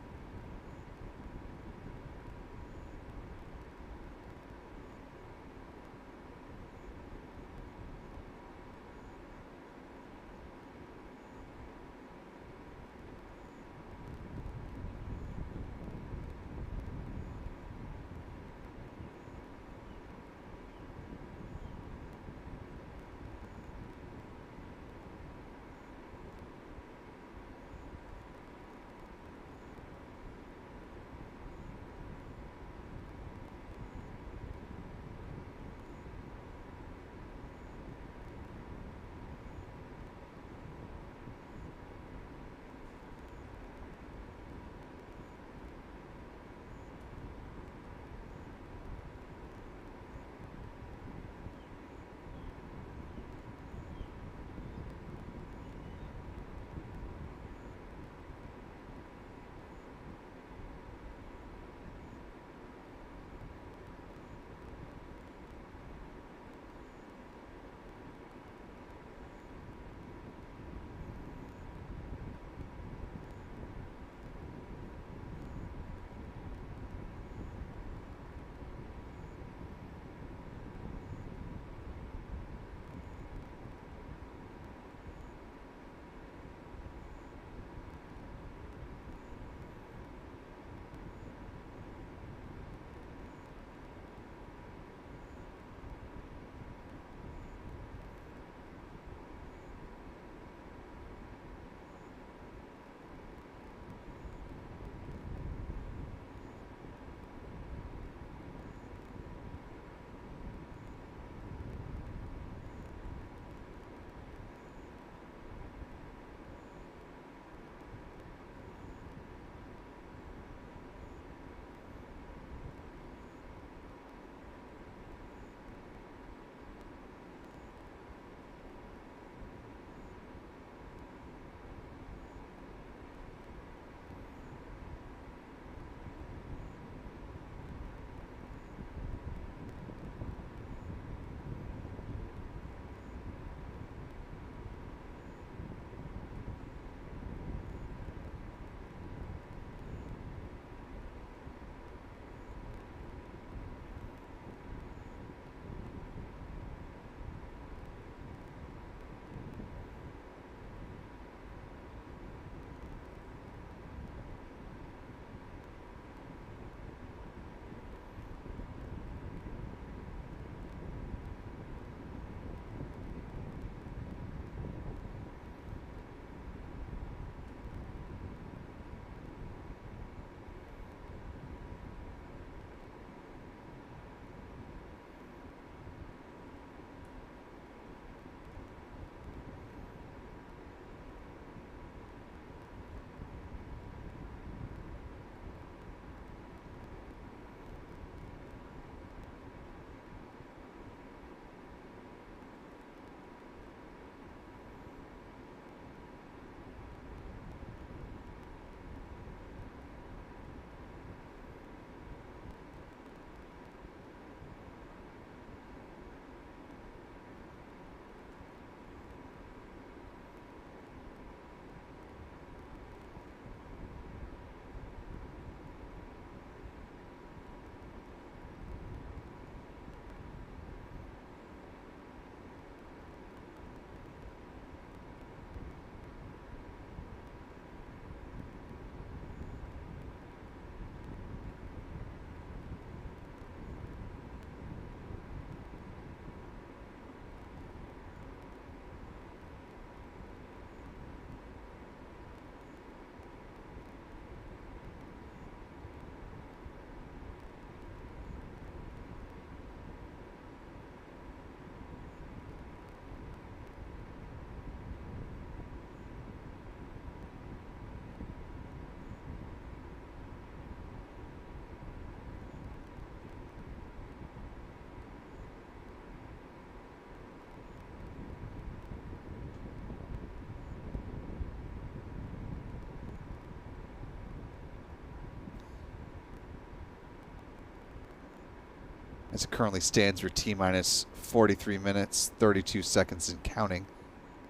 As it currently stands, we're T-minus 43 minutes, 32 seconds and counting.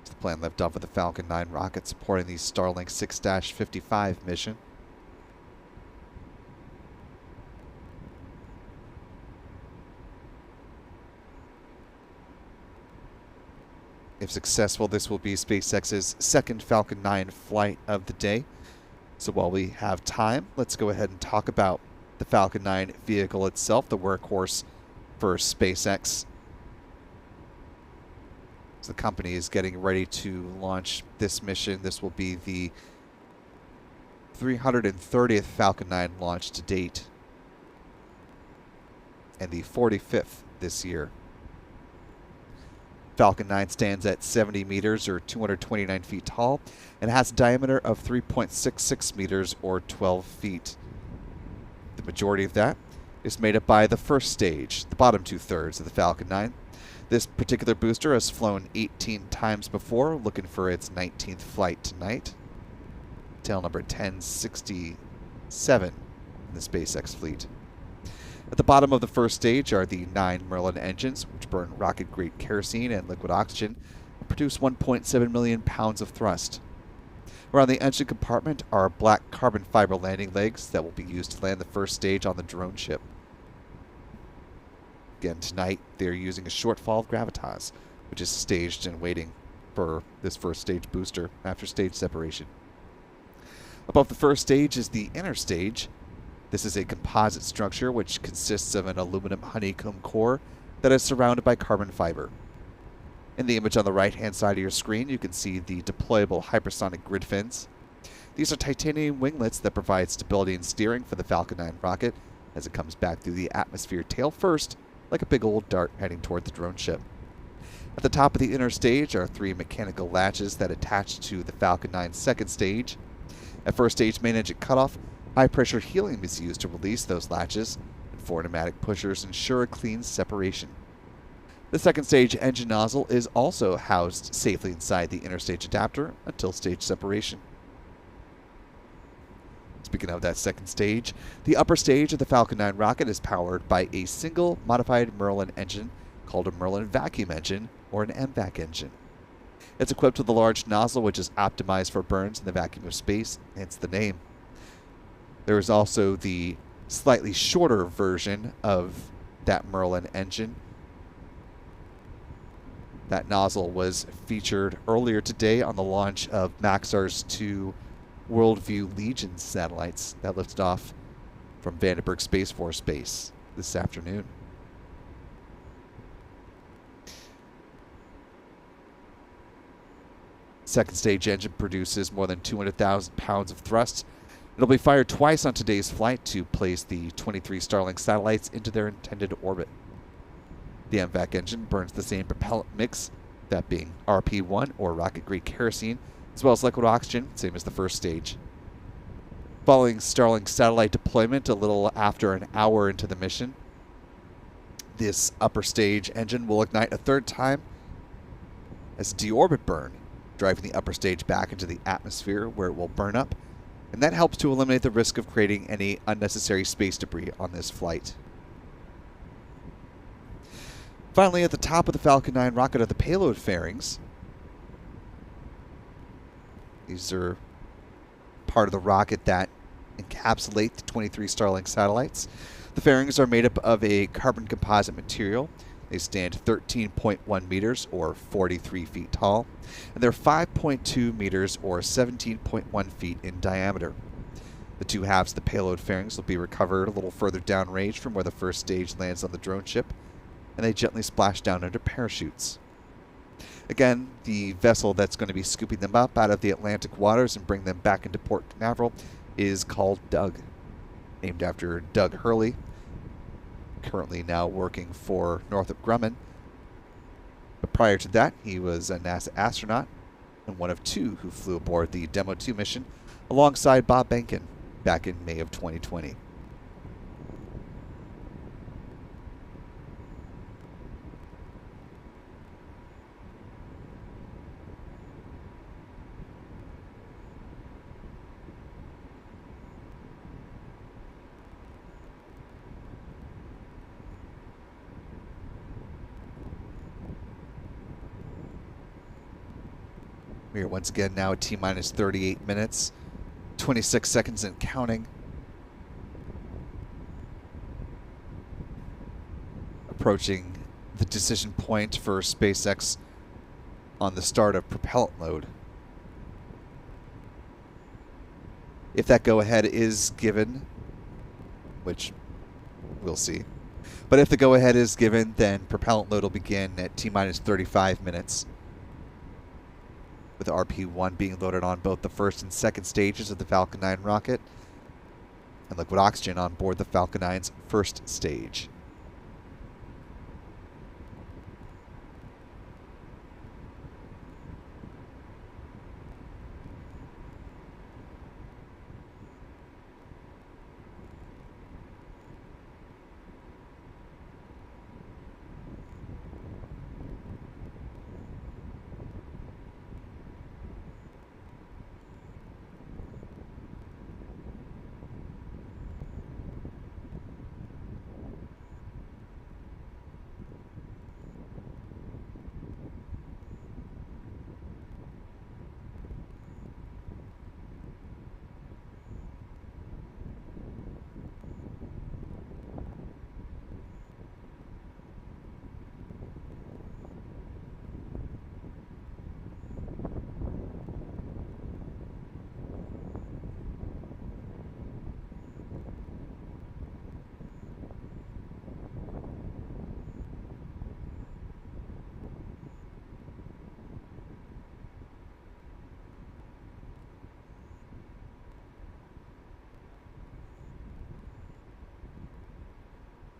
It's the planned liftoff of the Falcon 9 rocket supporting the Starlink 6-55 mission. If successful, this will be SpaceX's second Falcon 9 flight of the day. So while we have time, let's go ahead and talk about the Falcon 9 vehicle itself, the workhorse for SpaceX. So the company is getting ready to launch this mission. This will be the 330th Falcon 9 launch to date and the 45th this year. Falcon 9 stands at 70 meters or 229 feet tall and has a diameter of 3.66 meters or 12 feet. The majority of that is made up by the first stage, the bottom two-thirds of the Falcon 9. This particular booster has flown 18 times before, looking for its 19th flight tonight. Tail number 1067 in the SpaceX fleet. At the bottom of the first stage are the 9 Merlin engines, which burn rocket-grade kerosene and liquid oxygen and produce 1.7 million pounds of thrust. Around the engine compartment are black carbon fiber landing legs that will be used to land the first stage on the drone ship. Again, tonight they're using a shortfall of gravitas, which is staged and waiting for this first stage booster after stage separation. Above the first stage is the inner stage. This is a composite structure which consists of an aluminum honeycomb core that is surrounded by carbon fiber. In the image on the right-hand side of your screen, you can see the deployable hypersonic grid fins. These are titanium winglets that provide stability and steering for the Falcon 9 rocket as it comes back through the atmosphere tail first, like a big old dart heading toward the drone ship. At the top of the inner stage are 3 mechanical latches that attach to the Falcon 9's second stage. At first stage main engine cutoff, high-pressure helium is used to release those latches, and 4 pneumatic pushers ensure a clean separation. The second stage engine nozzle is also housed safely inside the inner stage adapter until stage separation. Speaking of that second stage, the upper stage of the Falcon 9 rocket is powered by a single modified Merlin engine called a Merlin vacuum engine or an MVAC engine. It's equipped with a large nozzle which is optimized for burns in the vacuum of space, hence the name. There is also the slightly shorter version of that Merlin engine. That nozzle was featured earlier today on the launch of Maxar's 2 Worldview Legion satellites that lifted off from Vandenberg Space Force Base this afternoon. Second stage engine produces more than 200,000 pounds of thrust. It'll be fired twice on today's flight to place the 23 Starlink satellites into their intended orbit. The MVAC engine burns the same propellant mix, that being RP1 or rocket-grade kerosene, as well as liquid oxygen, same as the first stage. Following Starlink satellite deployment a little after an hour into the mission, this upper stage engine will ignite a third time as a deorbit burn, driving the upper stage back into the atmosphere where it will burn up, and that helps to eliminate the risk of creating any unnecessary space debris on this flight. Finally, at the top of the Falcon 9 rocket are the payload fairings. These are part of the rocket that encapsulate the 23 Starlink satellites. The fairings are made up of a carbon composite material. They stand 13.1 meters or 43 feet tall, and they're 5.2 meters or 17.1 feet in diameter. The two halves of the payload fairings will be recovered a little further downrange from where the first stage lands on the drone ship, and they gently splash down under parachutes. Again, the vessel that's going to be scooping them up out of the Atlantic waters and bring them back into Cape Canaveral is called Doug, named after Doug Hurley, currently now working for Northrop Grumman. But prior to that, he was a NASA astronaut and one of 2 who flew aboard the Demo 2 mission alongside Bob Behnken back in May of 2020. We are once again now at T-minus 38 minutes, 26 seconds and counting. Approaching the decision point for SpaceX on the start of propellant load. If that go-ahead is given, which we'll see, but if the go-ahead is given, then propellant load will begin at T-minus 35 minutes, with RP-1 being loaded on both the first and second stages of the Falcon 9 rocket, and liquid oxygen on board the Falcon 9's first stage.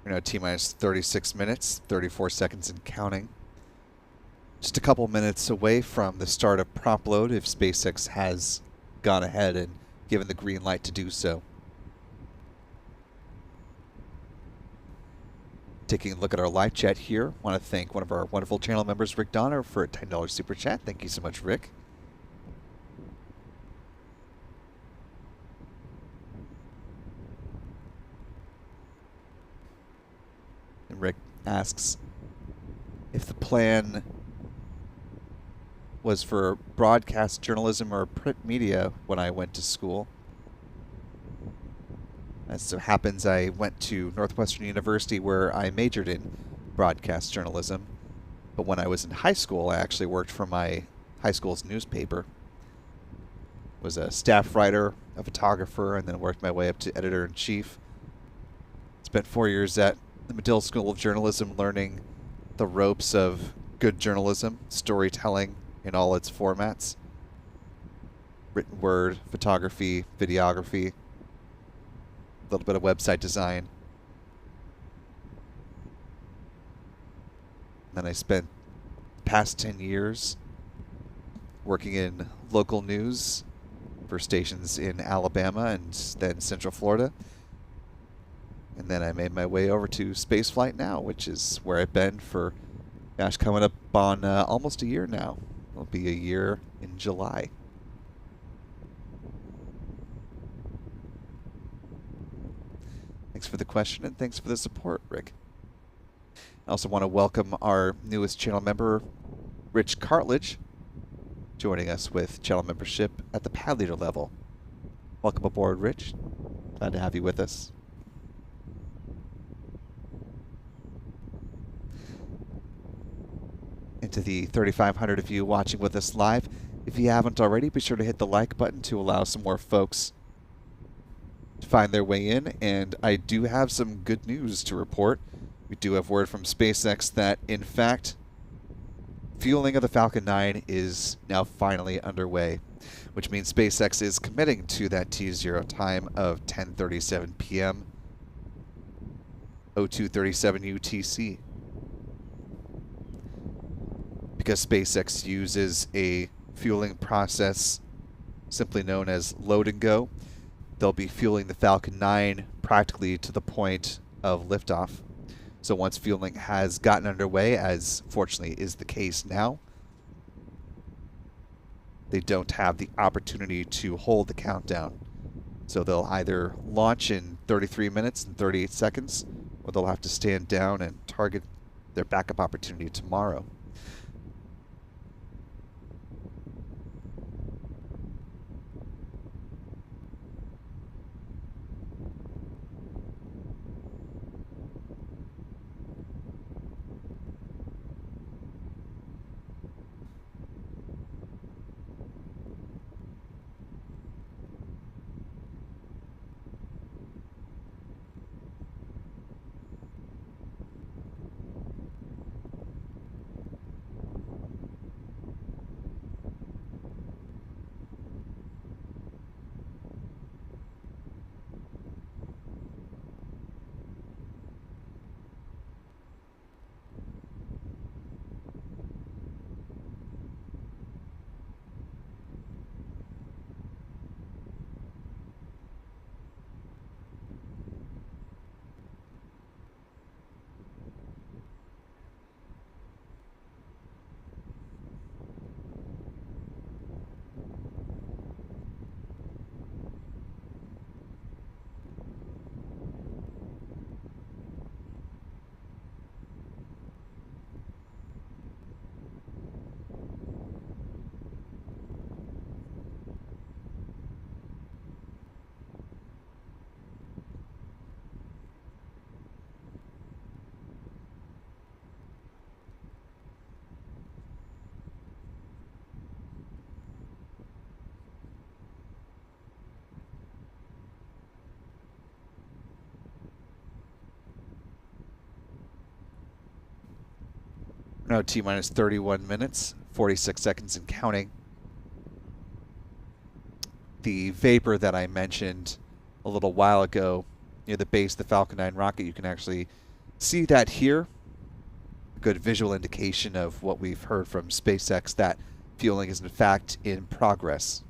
We're now T-minus 36 minutes, 34 seconds and counting. Just a couple minutes away from the start of prop load if SpaceX has gone ahead and given the green light to do so. Taking a look at our live chat here, want to thank one of our wonderful channel members, Rick Donner, for a $10 super chat. Thank you so much, Rick. And Rick asks if the plan was for broadcast journalism or print media when I went to school. As so happens, I went to Northwestern University where I majored in broadcast journalism. But when I was in high school, I actually worked for my high school's newspaper. Was a staff writer, a photographer, and then worked my way up to editor-in-chief. Spent 4 years at the Medill School of Journalism learning the ropes of good journalism, storytelling in all its formats. Written word, photography, videography, a little bit of website design. And then I spent the past 10 years working in local news for stations in Alabama and then Central Florida. And then I made my way over to Spaceflight now, which is where I've been for, gosh, coming up on almost a year now. It'll be a year in July. Thanks for the question and thanks for the support, Rick. I also want to welcome our newest channel member, Rich Cartledge, joining us with channel membership at the pad leader level. Welcome aboard, Rich. Glad to have you with us. And to the 3,500 of you watching with us live, if you haven't already, be sure to hit the like button to allow some more folks to find their way in. And I do have some good news to report. We do have word from SpaceX that, in fact, fueling of the Falcon 9 is now finally underway, which means SpaceX is committing to that T0 time of 10:37 p.m. 0237 UTC. Because SpaceX uses a fueling process simply known as load and go, they'll be fueling the Falcon 9 practically to the point of liftoff. So once fueling has gotten underway, as fortunately is the case now, they don't have the opportunity to hold the countdown. So they'll either launch in 33 minutes and 38 seconds, or they'll have to stand down and target their backup opportunity tomorrow. Now T-minus 31 minutes, 46 seconds and counting. The vapor that I mentioned a little while ago near the base of the Falcon 9 rocket, you can actually see that here. A good visual indication of what we've heard from SpaceX, that fueling is in fact in progress.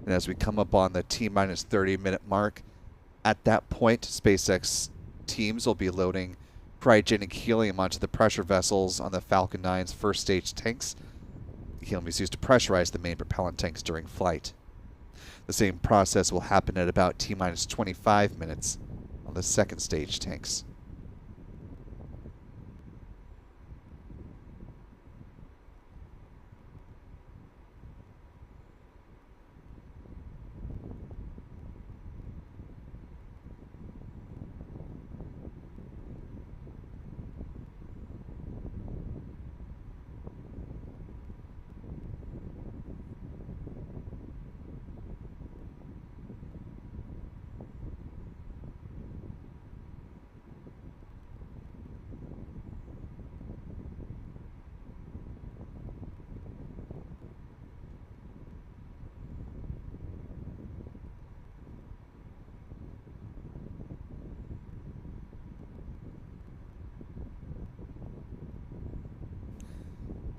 And as we come up on the T-minus 30-minute mark, at that point, SpaceX teams will be loading cryogenic helium onto the pressure vessels on the Falcon 9's first stage tanks. Helium is used to pressurize the main propellant tanks during flight. The same process will happen at about T-minus 25 minutes on the second stage tanks.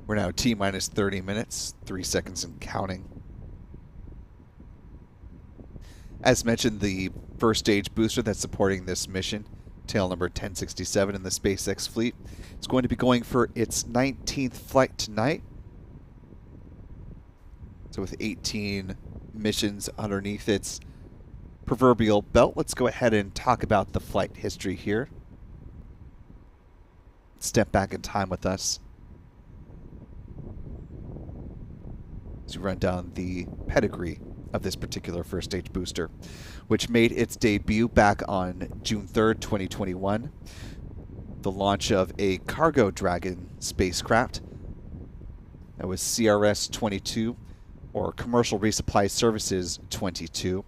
We're now T-minus 30 minutes, 3 seconds and counting. As mentioned, the first stage booster that's supporting this mission, tail number 1067 in the SpaceX fleet, is going to be going for its 19th flight tonight. So with 18 missions underneath its proverbial belt, let's go ahead and talk about the flight history here. Step back in time with us. To run down the pedigree of this particular first stage booster, which made its debut back on June 3rd, 2021. The launch of a cargo Dragon spacecraft. That was CRS-22, or Commercial Resupply Services 22.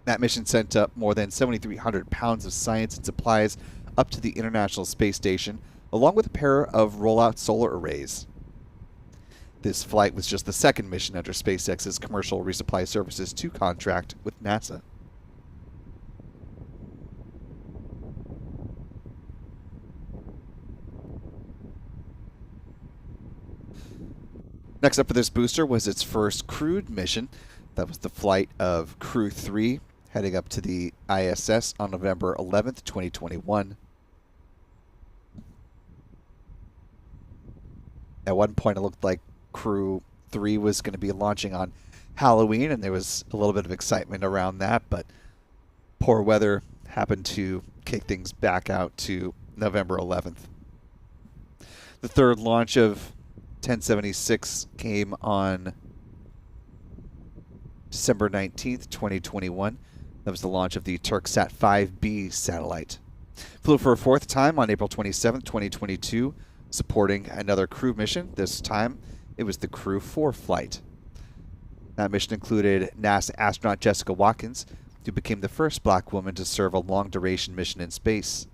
That mission sent up more than 7,300 pounds of science and supplies up to the International Space Station, along with a pair of rollout solar arrays. This flight was just the second mission under SpaceX's Commercial Resupply Services 2 contract with NASA. Next up for this booster was its first crewed mission. That was the flight of Crew 3, heading up to the ISS on November 11th, 2021. At one point, it looked like Crew 3 was going to be launching on Halloween, and there was a little bit of excitement around that, but poor weather happened to kick things back out to November 11th. The third launch of 1076 came on December 19th, 2021. That was the launch of the Turksat 5B satellite. Flew for a fourth time on April 27th, 2022, supporting another crew mission. This time, it was the Crew 4 flight. That mission included NASA astronaut Jessica Watkins, who became the first black woman to serve a long-duration mission in space.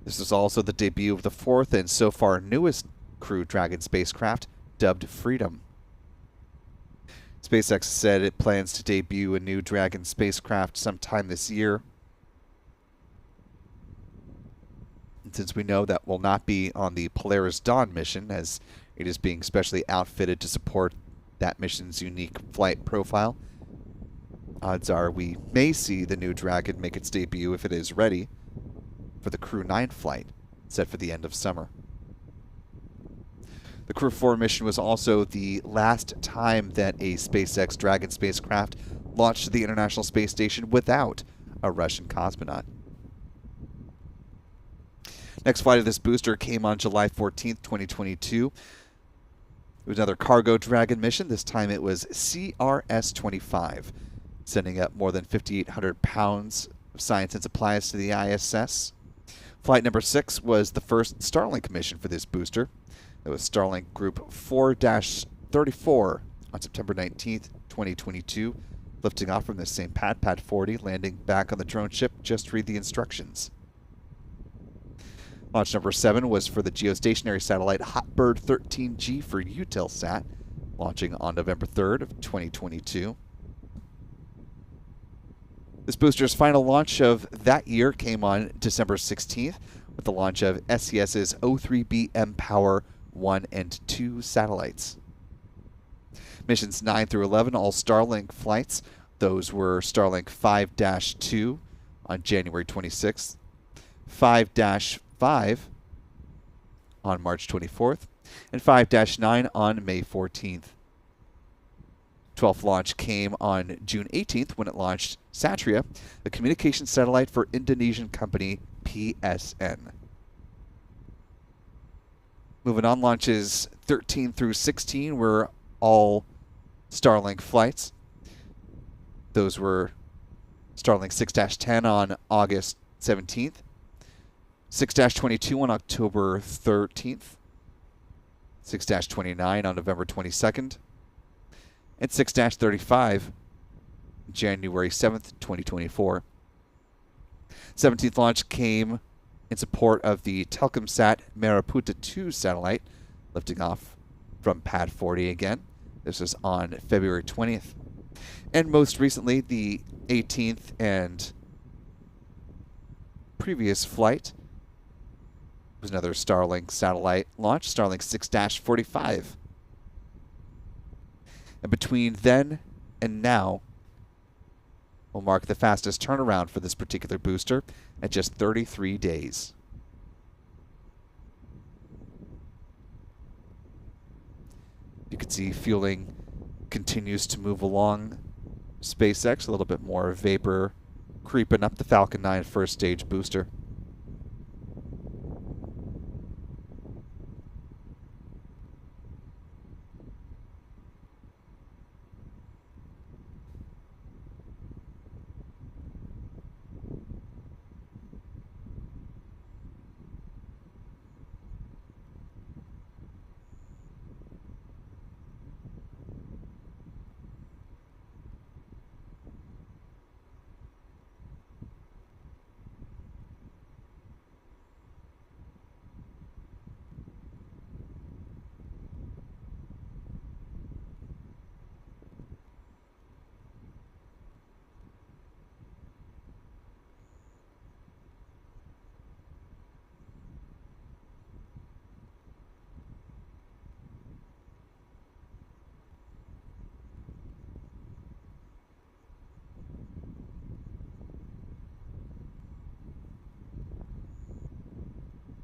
This was also the debut of the fourth and so far newest Crew Dragon spacecraft, dubbed Freedom. SpaceX said it plans to debut a new Dragon spacecraft sometime this year. And since we know that will not be on the Polaris Dawn mission, as it is being specially outfitted to support that mission's unique flight profile, odds are we may see the new Dragon make its debut, if it is ready, for the Crew 9 flight, set for the end of summer. The Crew 4 mission was also the last time that a SpaceX Dragon spacecraft launched to the International Space Station without a Russian cosmonaut. Next flight of this booster came on July 14th, 2022. It was another cargo Dragon mission. This time it was CRS-25, sending up more than 5,800 pounds of science and supplies to the ISS. Flight number 6 was the first Starlink mission for this booster. It was Starlink Group 4-3 34 on September 19th, 2022, lifting off from the same pad, Pad 40, landing back on the drone ship. Just read the instructions. Launch number 7 was for the geostationary satellite Hotbird 13G for Eutelsat, launching on November 3rd of 2022. This booster's final launch of that year came on December 16th with the launch of SES's O3B mPOWER 1 and 2 satellites. Missions 9 through 11, all Starlink flights. Those were Starlink 5-2 on January 26th, 5-5 on March 24th, and 5-9 on May 14th. 12th launch came on June 18th when it launched Satria, a communication satellite for Indonesian company PSN. Moving on, launches 13 through 16 were all Starlink flights. Those were Starlink 6-10 on August 17th, 6-22 on October 13th, 6-29 on November 22nd, and 6-35 January 7th, 2024. 17th launch came in support of the Telkomsat Maraputa 2 satellite, lifting off from Pad 40 again. This was on February 20th. And most recently, the 18th and previous flight was another Starlink satellite launch, Starlink 6-45. And between then and now will mark the fastest turnaround for this particular booster at just 33 days. You can see fueling continues to move along SpaceX, a little bit more vapor creeping up the Falcon 9 first stage booster.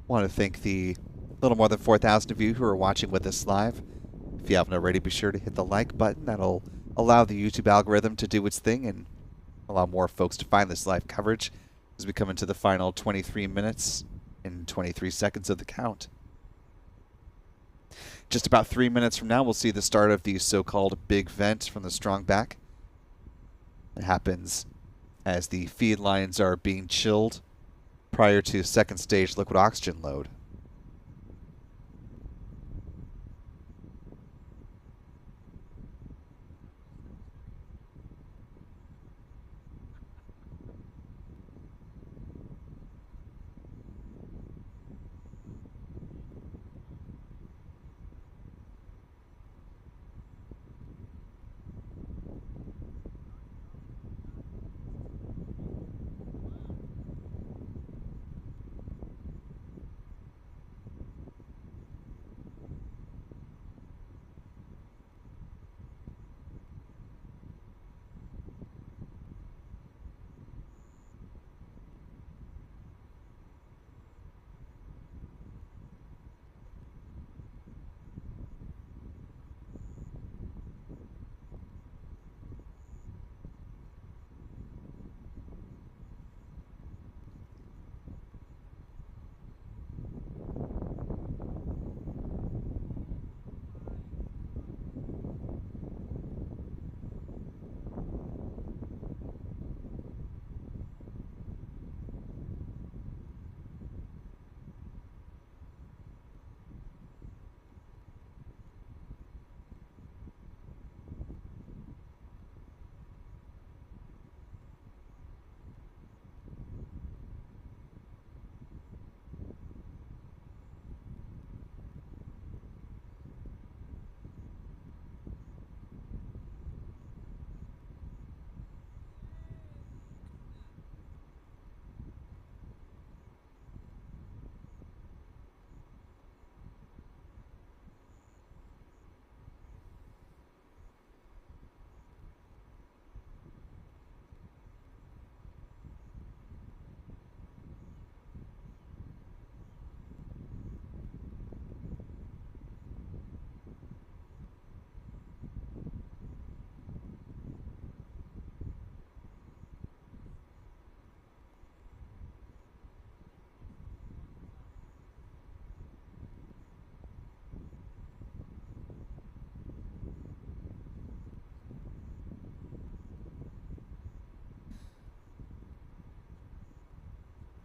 Want to thank the little more than 4,000 of you who are watching with us live. If you haven't already, be sure to hit the like button. That'll allow the YouTube algorithm to do its thing and allow more folks to find this live coverage as we come into the final 23 minutes and 23 seconds of the count. Just about 3 minutes from now, we'll see the start of the so-called big vent from the strong back. It happens as the feed lines are being chilled prior to second stage liquid oxygen load.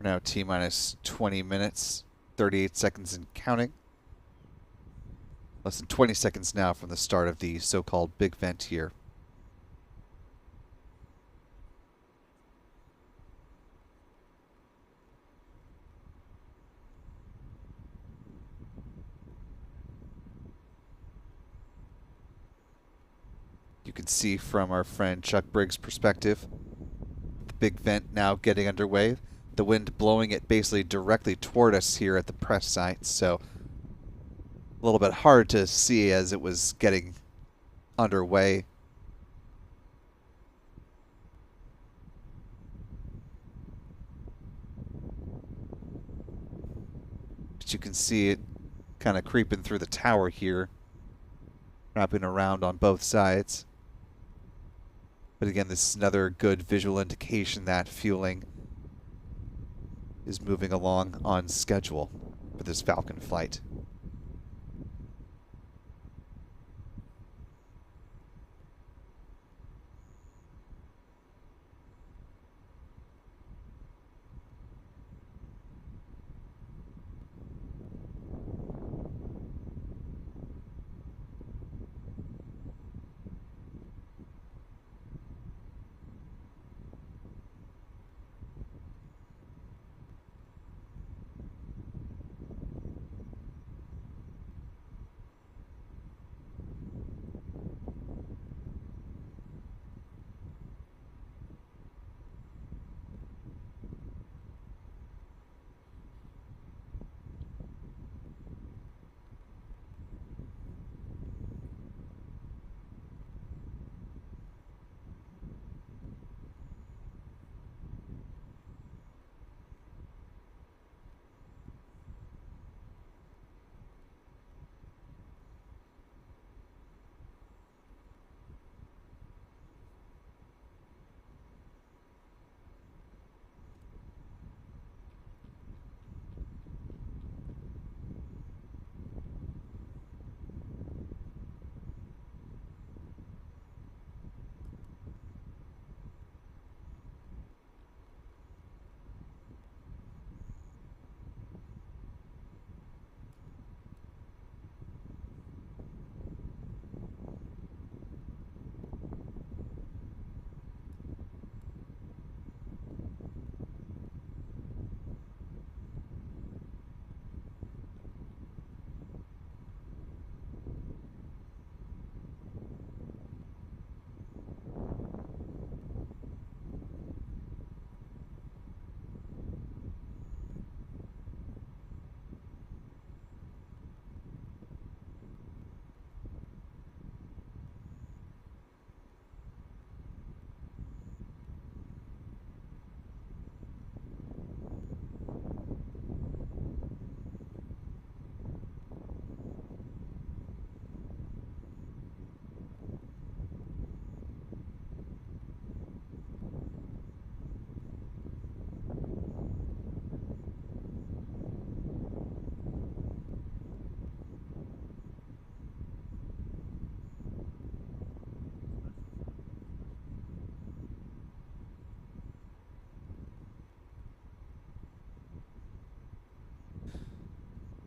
Now T-minus 20 minutes, 38 seconds and counting. Less than 20 seconds now from the start of the so-called big vent here. You can see from our friend Chuck Briggs' perspective, the big vent now getting underway. The wind blowing it basically directly toward us here at the press site, so a little bit hard to see as it was getting underway. But you can see it kind of creeping through the tower here, wrapping around on both sides. But again, this is another good visual indication that fueling is moving along on schedule for this Falcon flight.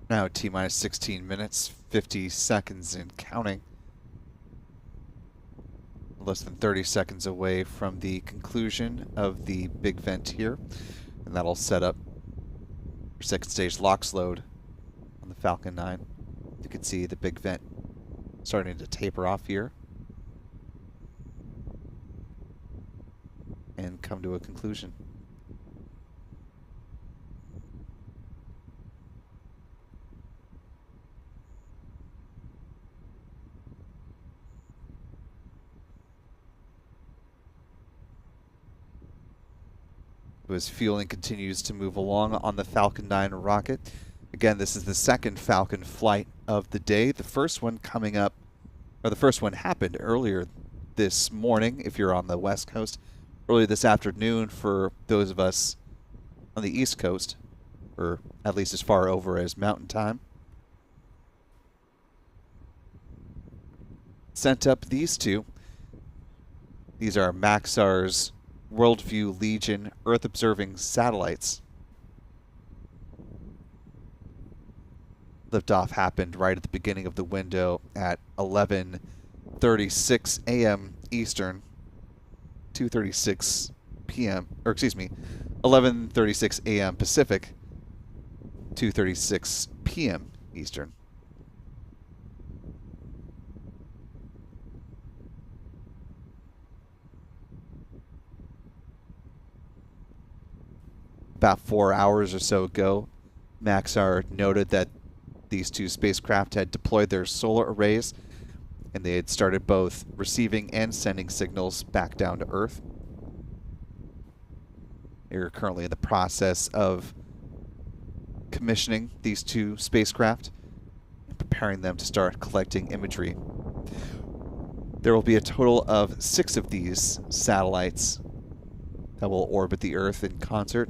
Now T-minus 16 minutes, 50 seconds and counting. Less than 30 seconds away from the conclusion of the big vent here. And that'll set up our second stage LOX load on the Falcon 9. You can see the big vent starting to taper off here and come to a conclusion. As fueling continues to move along on the Falcon 9 rocket. Again, this is the second Falcon flight of the day. The first one coming up, or the first one happened earlier this morning if you're on the West Coast, earlier this afternoon for those of us on the East Coast, or at least as far over as Mountain Time. Sent up these two. These are Maxar's Worldview Legion Earth-observing satellites. Liftoff happened right at the beginning of the window at 11:36 a.m. Eastern, 2:36 p.m. or excuse me, 11:36 a.m. Pacific, 2:36 p.m. Eastern. About 4 hours or so ago, Maxar noted that these two spacecraft had deployed their solar arrays, and they had started both receiving and sending signals back down to Earth. They're currently in the process of commissioning these two spacecraft and preparing them to start collecting imagery. There will be a total of 6 of these satellites that will orbit the Earth in concert,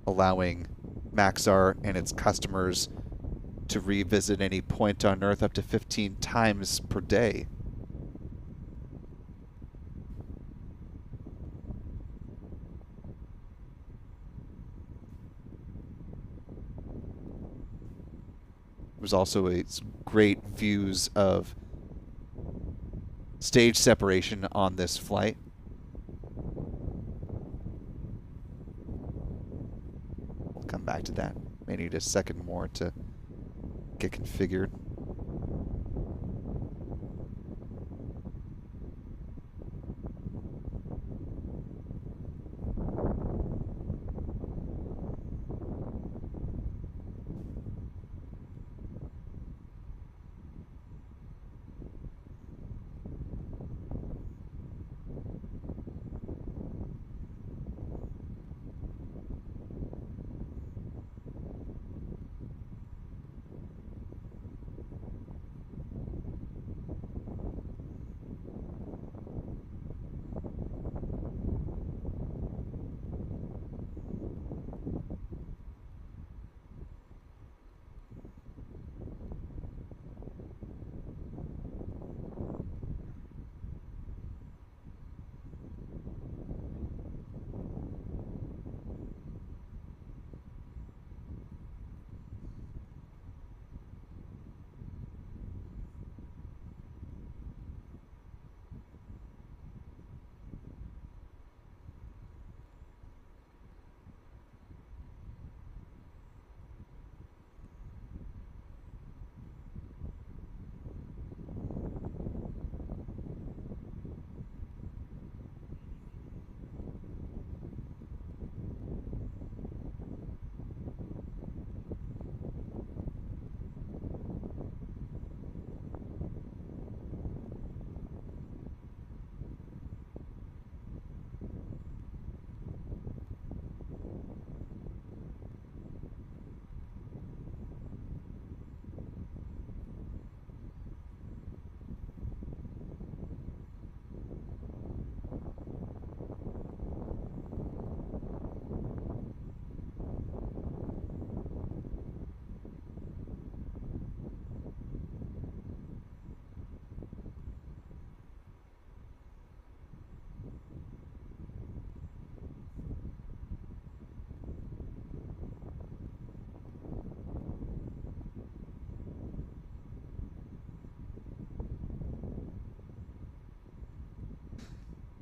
allowing Maxar and its customers to revisit any point on Earth up to 15 times per day. There's also great views of stage separation on this flight. We'll come back to that. May need a second more to get configured.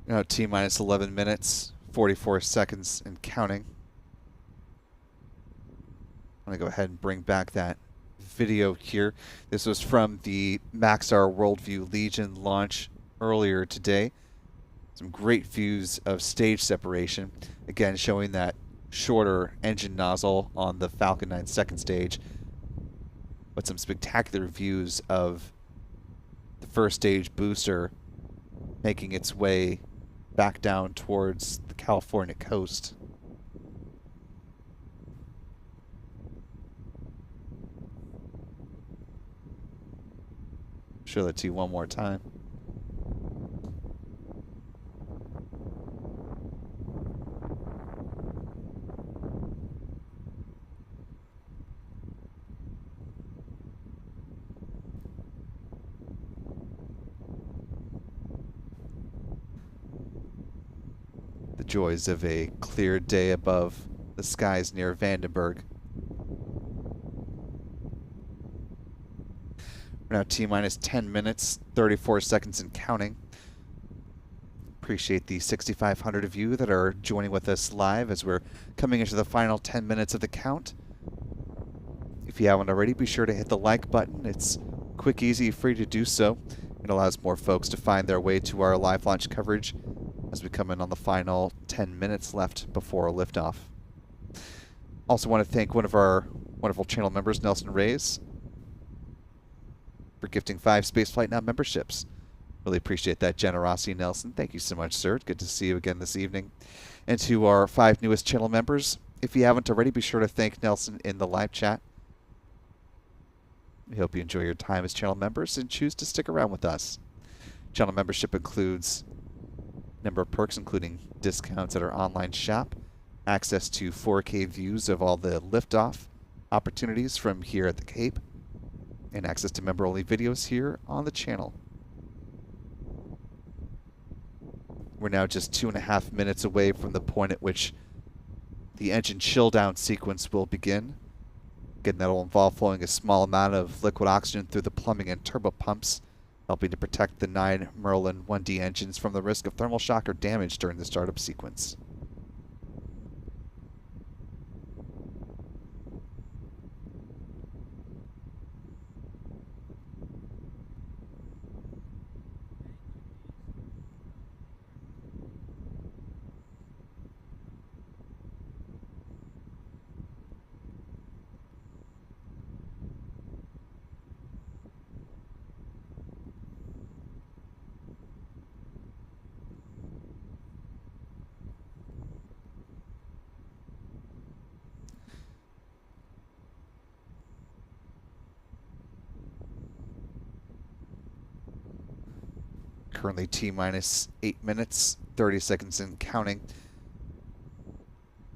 Now T minus 11 minutes, 44 seconds and counting. I'm going to go ahead and bring back that video here. This was from the Maxar Worldview Legion launch earlier today. Some great views of stage separation. Again, showing that shorter engine nozzle on the Falcon 9 second stage, but some spectacular views of the first stage booster making its way back down towards the California coast. Show that to you one more time. The joys of a clear day above the skies near Vandenberg. We're now T-minus 10 minutes, 34 seconds and counting. Appreciate the 6,500 of you that are joining with us live as we're coming into the final 10 minutes of the count. If you haven't already, be sure to hit the like button. It's quick, easy, free to do so. It allows more folks to find their way to our live launch coverage as we come in on the final 10 minutes left before liftoff. Also want to thank one of our wonderful channel members, Nelson Reyes, for gifting 5 Spaceflight Now memberships. Really appreciate that generosity, Nelson. Thank you so much, sir. Good to see you again this evening. And to our 5 newest channel members, if you haven't already, be sure to thank Nelson in the live chat. We hope you enjoy your time as channel members and choose to stick around with us. Channel membership includes a number of perks, including discounts at our online shop, access to 4K views of all the liftoff opportunities from here at the Cape, and access to member-only videos here on the channel. We're now just 2.5 minutes away from the point at which the engine chill-down sequence will begin. Again, that will involve flowing a small amount of liquid oxygen through the plumbing and turbo pumps, helping to protect the 9 Merlin 1D engines from the risk of thermal shock or damage during the startup sequence. Currently T-minus 8 minutes, 30 seconds and counting.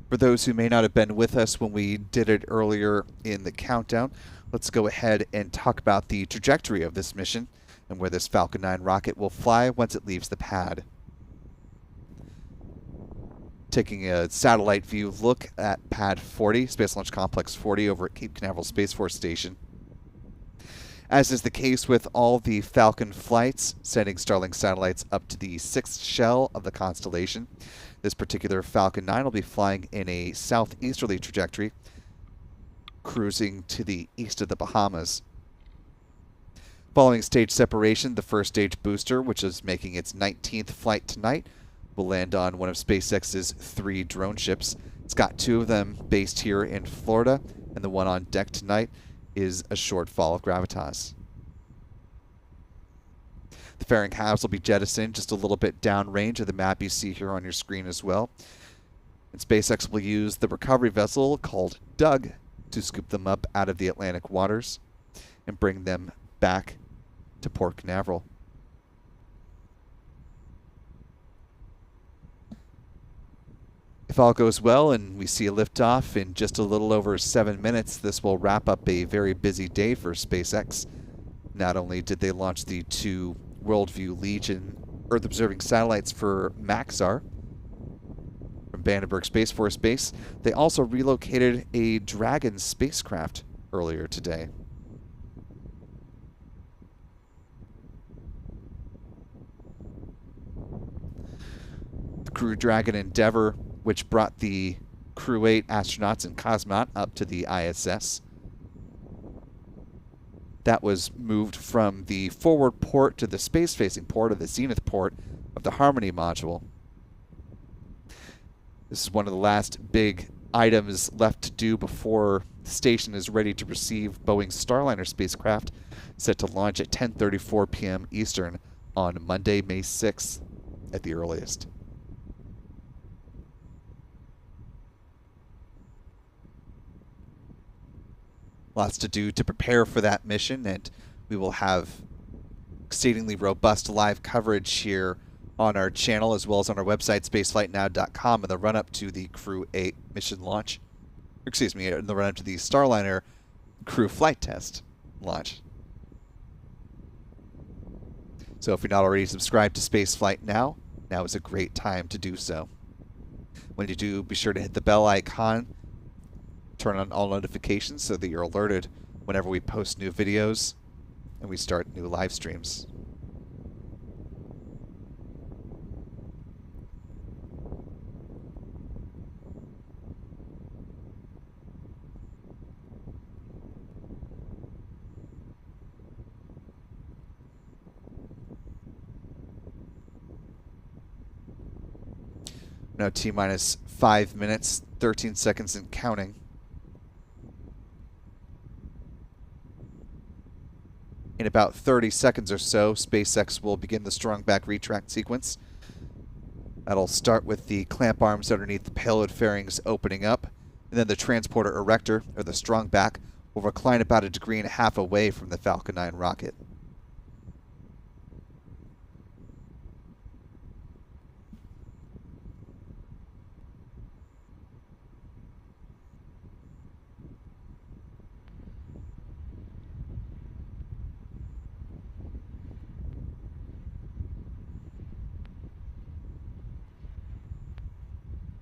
For those who may not have been with us when we did it earlier in the countdown, let's go ahead and talk about the trajectory of this mission and where this Falcon 9 rocket will fly once it leaves the pad. Taking a satellite view look at Pad 40, Space Launch Complex 40 over at Cape Canaveral Space Force Station. As is the case with all the Falcon flights, sending Starlink satellites up to the 6th shell of the constellation, this particular Falcon 9 will be flying in a southeasterly trajectory, cruising to the east of the Bahamas. Following stage separation, the first stage booster, which is making its 19th flight tonight, will land on one of SpaceX's 3 drone ships. It's got 2 of them based here in Florida, and the one on deck tonight is a short fall of gravitas. The fairing halves will be jettisoned just a little bit downrange of the map you see here on your screen as well. And SpaceX will use the recovery vessel called Doug to scoop them up out of the Atlantic waters and bring them back to Port Canaveral. If all goes well and we see a liftoff in just a little over 7 minutes, this will wrap up a very busy day for SpaceX. Not only did they launch the 2 Worldview Legion Earth-observing satellites for Maxar from Vandenberg Space Force Base, they also relocated a Dragon spacecraft earlier today. The Crew Dragon Endeavour, which brought the Crew 8 astronauts and cosmonaut up to the ISS. That was moved from the forward port to the space-facing port, or the zenith port, of the Harmony module. This is one of the last big items left to do before the station is ready to receive Boeing's Starliner spacecraft, set to launch at 10:34 p.m. Eastern on Monday, May 6th at the earliest. Lots to do to prepare for that mission, and we will have exceedingly robust live coverage here on our channel as well as on our website, spaceflightnow.com, in the run-up to the Crew 8 mission launch. Excuse me, in the run-up to the Starliner crew flight test launch. So if you're not already subscribed to Spaceflight Now, now is a great time to do so. When you do, be sure to hit the bell icon, turn on all notifications so that you're alerted whenever we post new videos and we start new live streams. Now T-minus 5 minutes, 13 seconds and counting. In about 30 seconds or so, SpaceX will begin the strong back retract sequence. That'll start with the clamp arms underneath the payload fairings opening up, and then the transporter erector, or the strong back, will recline about 1.5 degrees away from the Falcon 9 rocket.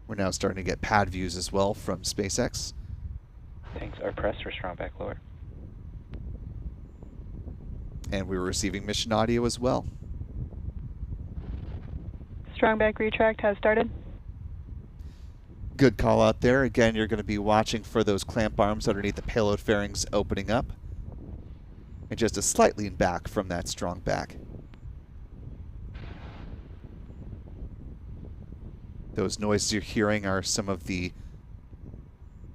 We're now starting to get pad views as well from SpaceX. Thanks. Our press for strong back lower. And we're receiving mission audio as well. Strong back retract has started. Good call out there. Again, you're going to be watching for those clamp arms underneath the payload fairings opening up. And just a slight lean back from that strong back. Those noises you're hearing are some of the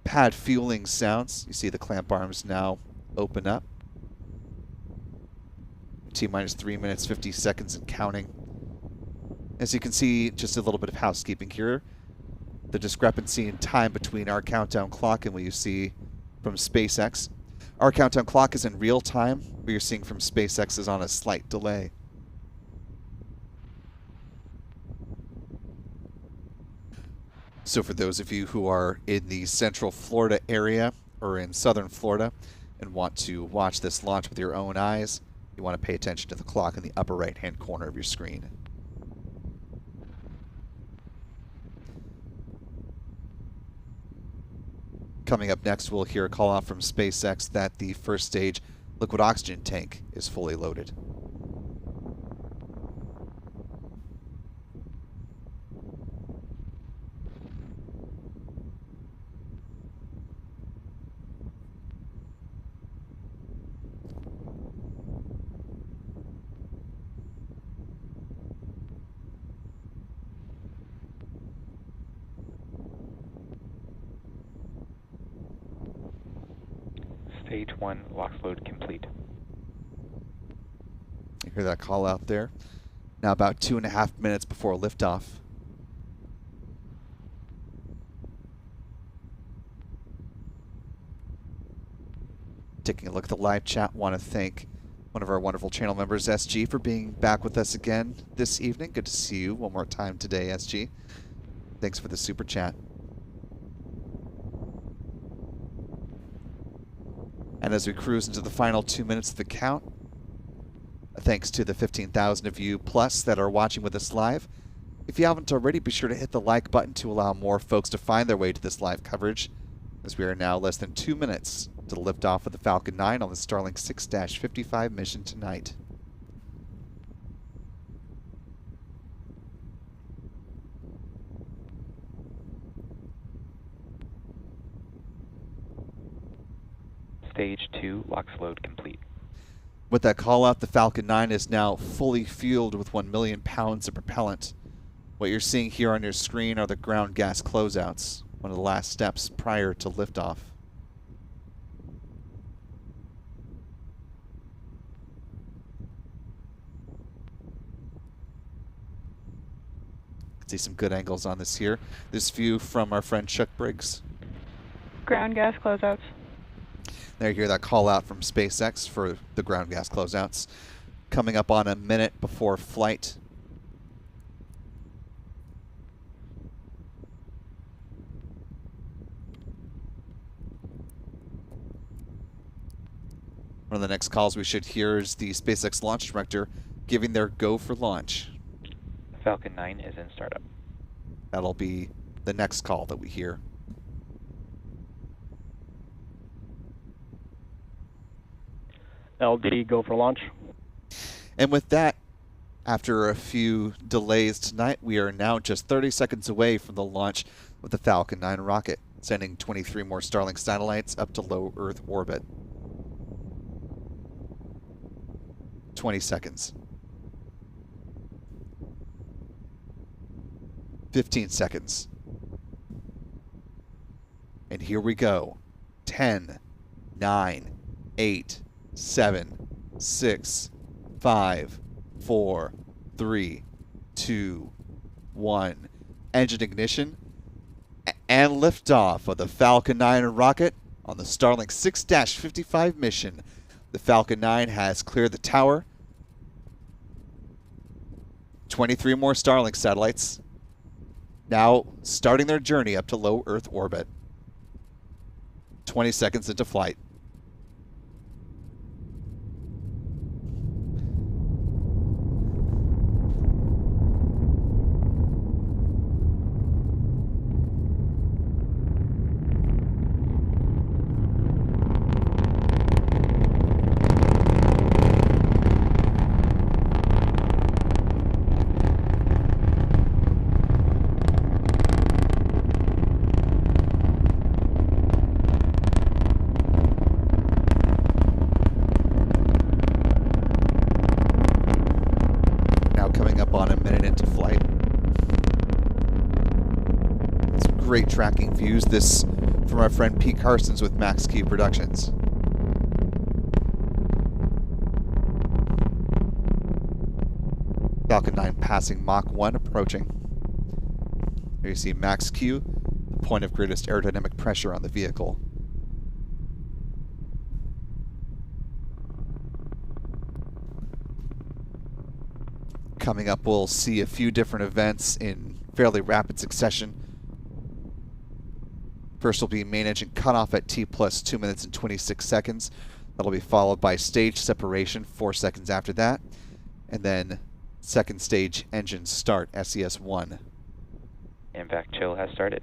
pad fueling sounds. You see the clamp arms now open up. T-minus 3 minutes, 50 seconds and counting. As you can see, just a little bit of housekeeping here. The discrepancy in time between our countdown clock and what you see from SpaceX. Our countdown clock is in real time. What you're seeing from SpaceX is on a slight delay. So for those of you who are in the Central Florida area or in Southern Florida and want to watch this launch with your own eyes, you want to pay attention to the clock in the upper right-hand corner of your screen. Coming up next, we'll hear a call out from SpaceX that the first stage liquid oxygen tank is fully loaded. Stage 1 LOX load complete. You hear that call out there? Now about 2.5 minutes before liftoff. Taking a look at the live chat, want to thank one of our wonderful channel members, SG, for being back with us again this evening. Good to see you one more time today, SG. Thanks for the super chat. And as we cruise into the final 2 minutes of the count, thanks to the 15,000 of you plus that are watching with us live. If you haven't already, be sure to hit the like button to allow more folks to find their way to this live coverage, as we are now less than 2 minutes to the liftoff of the Falcon 9 on the Starlink 6-55 mission tonight. Stage 2 LOX load complete. With that call out, the Falcon 9 is now fully fueled with 1 million pounds of propellant. What you're seeing here on your screen are the ground gas closeouts, one of the last steps prior to liftoff. See some good angles on this here. This view from our friend Chuck Briggs. Ground gas closeouts. There you hear that call out from SpaceX for the ground gas closeouts. Coming up on a minute before flight. One of the next calls we should hear is the SpaceX launch director giving their go for launch. Falcon 9 is in startup. That'll be the next call that we hear. LD, go for launch. And with that, after a few delays tonight, we are now just 30 seconds away from the launch of the Falcon 9 rocket, sending 23 more Starlink satellites up to low Earth orbit. 20 seconds. 15 seconds. And here we go. 10, 9, 8, 7, 6, 5, 4, 3, 2, 1. Engine ignition and liftoff of the Falcon 9 rocket on the Starlink 6-55 mission. The Falcon 9 has cleared the tower. 23 more Starlink satellites now starting their journey up to low Earth orbit. 20 seconds into flight. Great tracking views. This from our friend Pete Carson's with Max Q Productions. Falcon 9 passing Mach 1, approaching. Here you see Max Q, the point of greatest aerodynamic pressure on the vehicle. Coming up, we'll see a few different events in fairly rapid succession. First will be main engine cutoff at T plus 2 minutes and 26 seconds. That'll be followed by stage separation 4 seconds after that. And then second stage engine start, SES-1. MVAC chill has started.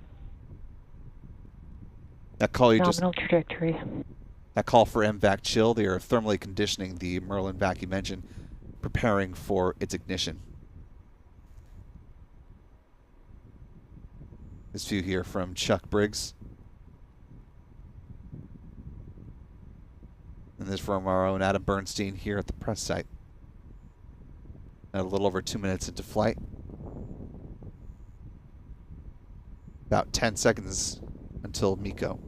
That call you Nominal trajectory. That call for MVAC chill, they are thermally conditioning the Merlin vacuum engine, preparing for its ignition. This view here from Chuck Briggs. And this from our own Adam Bernstein here at the press site. And a little over 2 minutes into flight. About 10 seconds until MECO.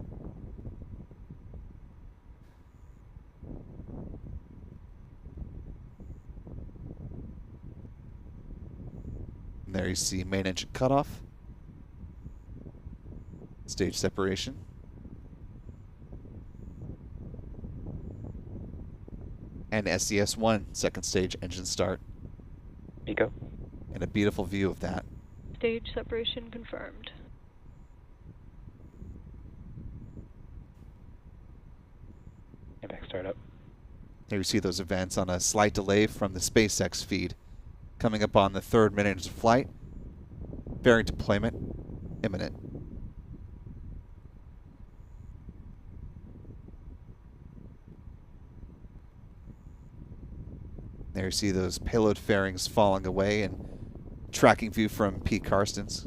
And there you see main engine cutoff. Stage separation. And SES-1, second stage engine start. MECO. And a beautiful view of that. Stage separation confirmed. MVAC startup. Here you see those events on a slight delay from the SpaceX feed. Coming up on the 3rd minute of flight. Fairing deployment imminent. There you see those payload fairings falling away and tracking view from Pete Carson's.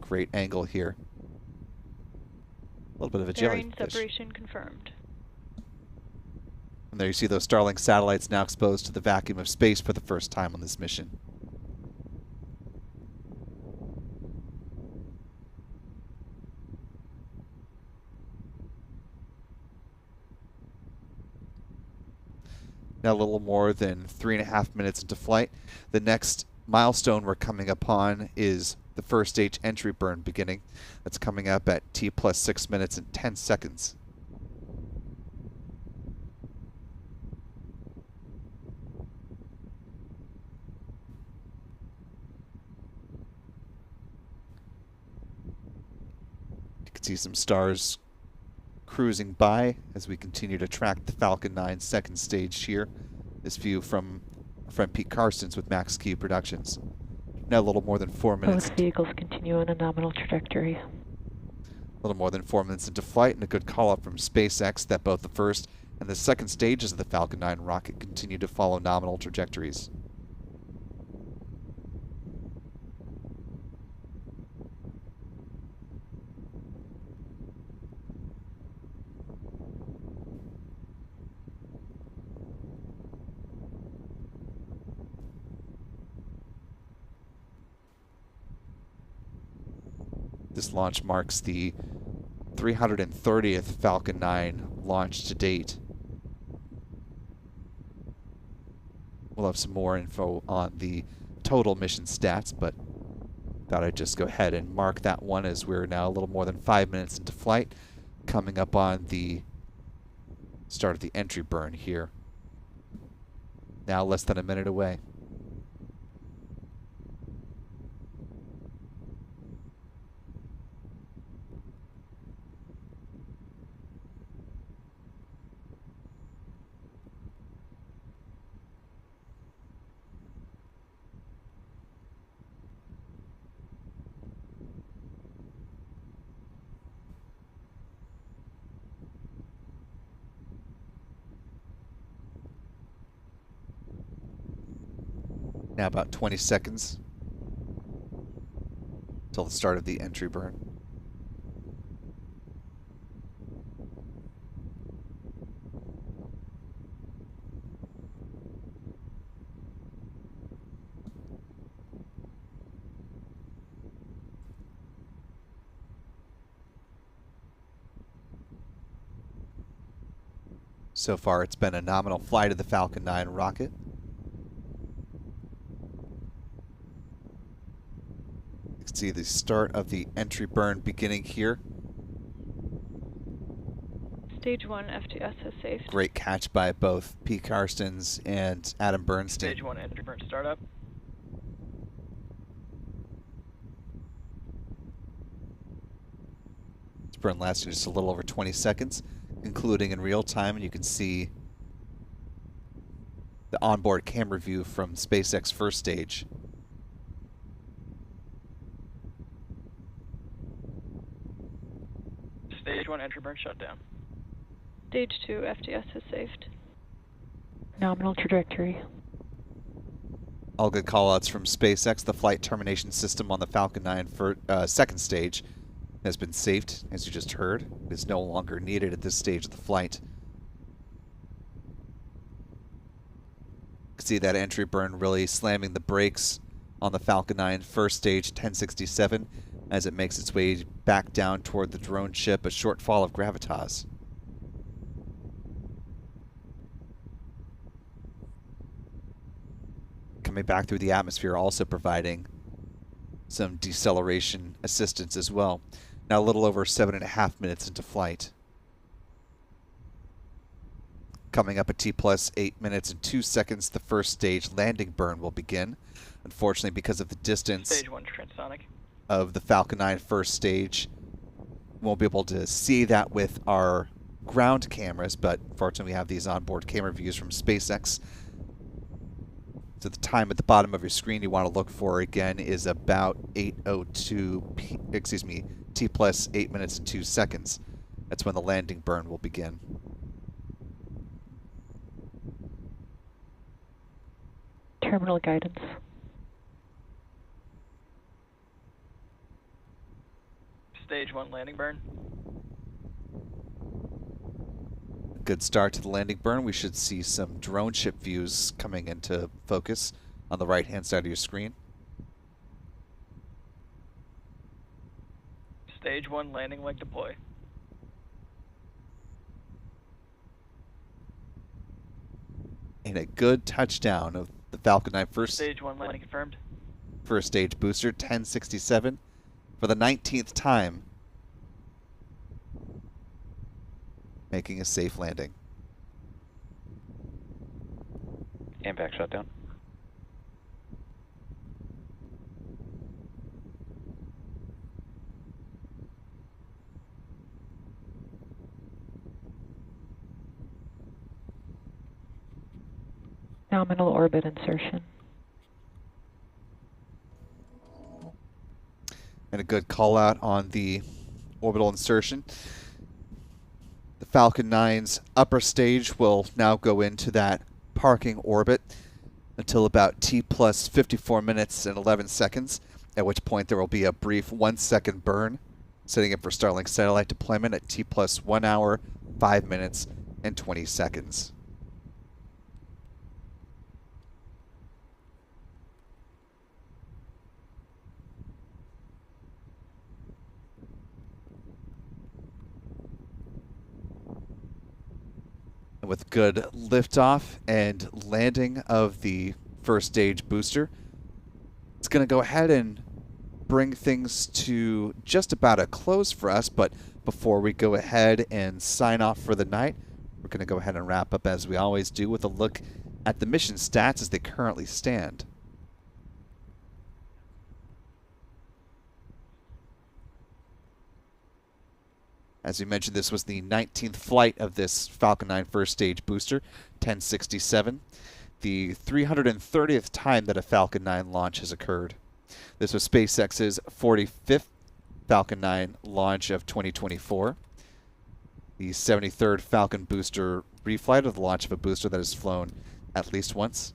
Great angle here. A little bit of a Fairing jellyfish. separation confirmed. And there you see those Starlink satellites now exposed to the vacuum of space for the first time on this mission. Now a little more than 3.5 minutes into flight. The next milestone we're coming upon is the first stage entry burn beginning. That's coming up at T plus 6 minutes and 10 seconds. You can see some stars cruising by as we continue to track the Falcon 9 second stage here. This view from our friend Pete Carson's with Max Q Productions. Now a little more than 4 minutes. Both vehicles continue on a nominal trajectory. A little more than 4 minutes into flight, and a good call up from SpaceX that both the first And the second stages of the Falcon 9 rocket continue to follow nominal trajectories. This launch marks the 330th Falcon 9 launch to date. We'll have some more info on the total mission stats, but thought I'd just go ahead and mark that one as we're now a little more than 5 minutes into flight, coming up on the start of the entry burn here. Now less than a minute away. Now about 20 seconds till the start of the entry burn. So far, it's been a nominal flight of the Falcon 9 rocket. You can see the start of the entry burn beginning here. Stage 1 FTS has saved. Great catch by both P. Karstens and Adam Bernstein. Stage 1 entry burn startup. This burn lasted just a little over 20 seconds, concluding in real time, and you can see the onboard camera view from SpaceX first stage. Stage 1 entry burn shutdown. Stage 2 FTS has saved. Nominal trajectory. All good callouts from SpaceX. The flight termination system on the Falcon 9 for second stage has been saved, as you just heard. It is no longer needed at this stage of the flight. You can see that entry burn really slamming the brakes on the Falcon 9 first stage 1067 as it makes its way back down toward the drone ship, a short fall of gravitas. Coming back through the atmosphere, also providing some deceleration assistance as well. Now a little over 7.5 minutes into flight. Coming up at T plus 8 minutes and 2 seconds, the first stage landing burn will begin. Unfortunately, because of the distance Stage 1 transonic. of the Falcon 9 first stage, we won't be able to see that with our ground cameras, but fortunately we have these onboard camera views from SpaceX. So the time at the bottom of your screen you want to look for again is about 8:02 T plus 8 minutes and 2 seconds. That's when the landing burn will begin. Terminal guidance. Stage 1 landing burn. Good start to the landing burn. We should see some drone ship views coming into focus on the right hand side of your screen. Stage 1 landing leg deploy. And a good touchdown of the Falcon 9 Stage 1 landing confirmed. first stage booster 1067 for the 19th time, making a safe landing. Impact shutdown. Nominal orbit insertion. And a good call out on the orbital insertion. The Falcon 9's upper stage will now go into that parking orbit until about T plus 54 minutes and 11 seconds, at which point there will be a brief 1-second burn, setting up for Starlink satellite deployment at T plus 1 hour, 5 minutes, and 20 seconds. With good liftoff and landing of the first stage booster, it's going to go ahead and bring things to just about a close for us. But before we go ahead and sign off for the night, we're going to go ahead and wrap up as we always do with a look at the mission stats as they currently stand. As we mentioned, this was the 19th flight of this Falcon 9 first stage booster, 1067, the 330th time that a Falcon 9 launch has occurred. This was SpaceX's 45th Falcon 9 launch of 2024, the 73rd Falcon booster reflight, of the launch of a booster that has flown at least once.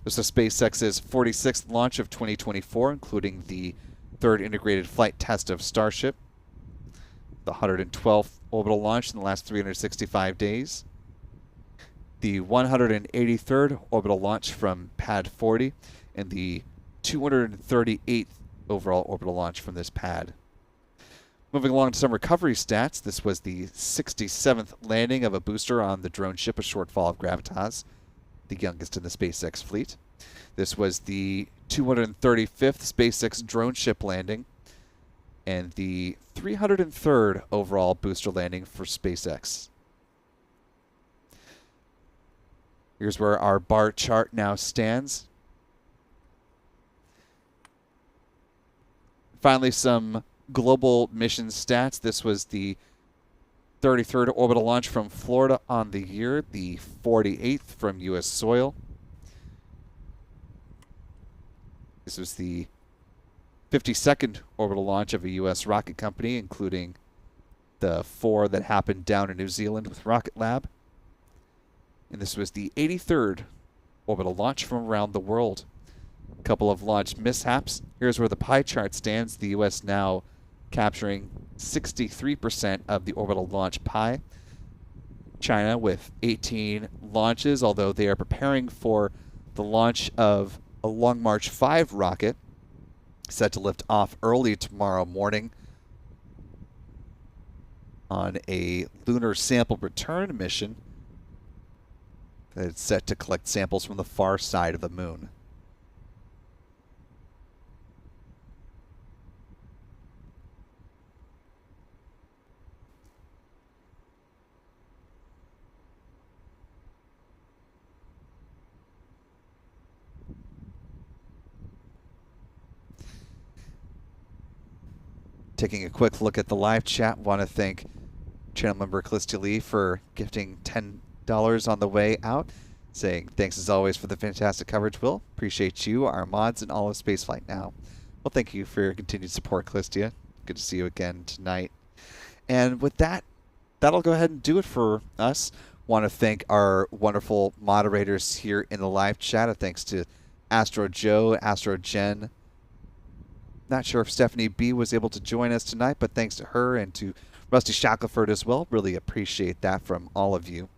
This was SpaceX's 46th launch of 2024, including the third integrated flight test of Starship, the 112th orbital launch in the last 365 days, the 183rd orbital launch from Pad 40, and the 238th overall orbital launch from this pad. Moving along to some recovery stats, this was the 67th landing of a booster on the drone ship, a short fall of gravitas, the youngest in the SpaceX fleet. This was the 235th SpaceX drone ship landing, and the 303rd overall booster landing for SpaceX. Here's where our bar chart now stands. Finally, some global mission stats. This was the 33rd orbital launch from Florida on the year, the 48th from U.S. soil. This was the 52nd orbital launch of a U.S. rocket company, including the 4 that happened down in New Zealand with Rocket Lab. And this was the 83rd orbital launch from around the world. A couple of launch mishaps. Here's where the pie chart stands. The U.S. now capturing 63% of the orbital launch pie. China with 18 launches, although they are preparing for the launch of a Long March 5 rocket, set to lift off early tomorrow morning on a lunar sample return mission that's set to collect samples from the far side of the moon. Taking a quick look at the live chat, want to thank channel member Callistia Lee for gifting $10 on the way out, saying thanks as always for the fantastic coverage, Will. Appreciate you, our mods, and all of Spaceflight now. Well, thank you for your continued support, Callistia. Good to see you again tonight. And with that, that'll go ahead and do it for us. Want to thank our wonderful moderators here in the live chat. Thanks to Astro Joe, Astro Jen. Not sure if Stephanie B was able to join us tonight, but thanks to her and to Rusty Shackelford as well. Really appreciate that from all of you.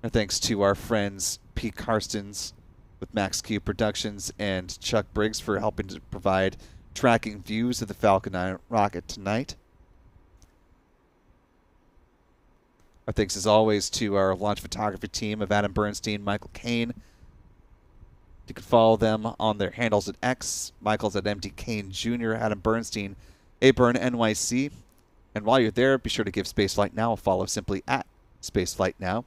And thanks to our friends Pete Karstens with Max Q Productions and Chuck Briggs for helping to provide tracking views of the Falcon 9 rocket tonight. Our thanks as always to our launch photography team of Adam Bernstein, Michael Kane. You can follow them on their handles at X. Michael's at MD Kane Jr., Adam Bernstein, ABurn NYC. And while you're there, be sure to give Spaceflight Now a follow simply at Spaceflight Now.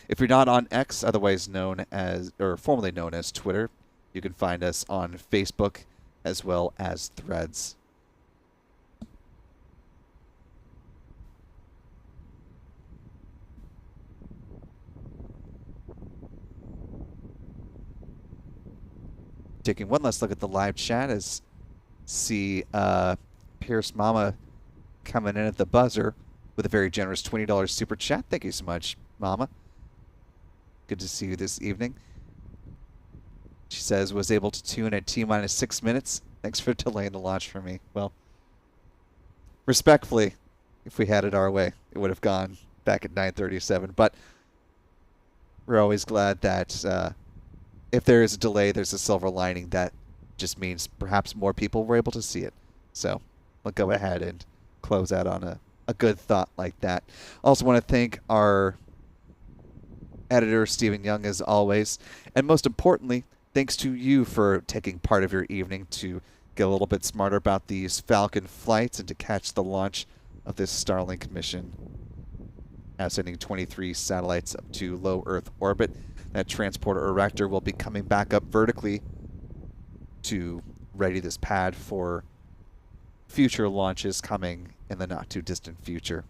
If you're not on X, otherwise known as, or formerly known as Twitter, you can find us on Facebook as well as Threads. Taking one last look at the live chat as see Pierce Mama coming in at the buzzer. with a very generous $20 super chat. Thank you so much, Mama. Good to see you this evening. She says, was able to tune at T-minus 6 minutes. Thanks for delaying the launch for me. Well, respectfully, if we had it our way, it would have gone back at 9:37. But we're always glad that if there is a delay, there's a silver lining. That just means perhaps more people were able to see it. So we'll go ahead and close out on a good thought like that. Also want to thank our editor, Stephen Young, as always. And most importantly, thanks to you for taking part of your evening to get a little bit smarter about these Falcon flights and to catch the launch of this Starlink mission. Now sending 23 satellites up to low Earth orbit. That transporter erector will be coming back up vertically to ready this pad for future launches coming in the not too distant future.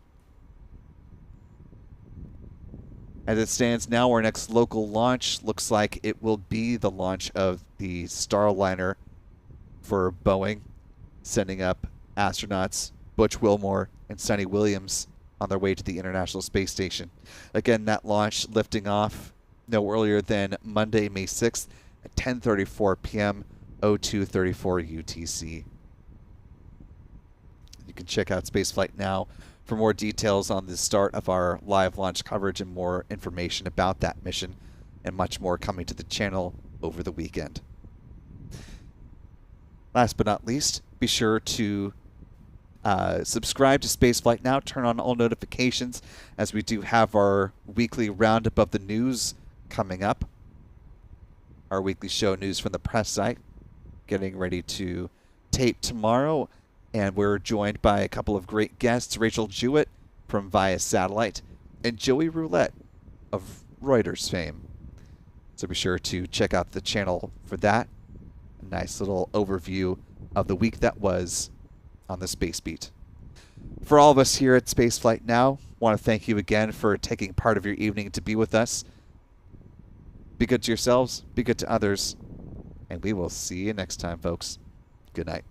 As it stands now, our next local launch looks like it will be the launch of the Starliner for Boeing, sending up astronauts Butch Wilmore and Sonny Williams on their way to the International Space Station. Again, that launch lifting off no earlier than Monday, May 6th at 10:34 p.m. 0234 UTC. You can check out Spaceflight now for more details on the start of our live launch coverage and more information about that mission and much more coming to the channel over the weekend. Last but not least, be sure to subscribe to Spaceflight now. Turn on all notifications as we do have our weekly roundup of the news coming up. Our weekly show, News from the Press site, getting ready to tape tomorrow. And we're joined by a couple of great guests, Rachel Jewett from Via Satellite and Joey Roulette of Reuters fame. So be sure to check out the channel for that. A nice little overview of the week that was on the Space Beat. For all of us here at Spaceflight Now, want to thank you again for taking part of your evening to be with us. Be good to yourselves, be good to others, and we will see you next time, folks. Good night.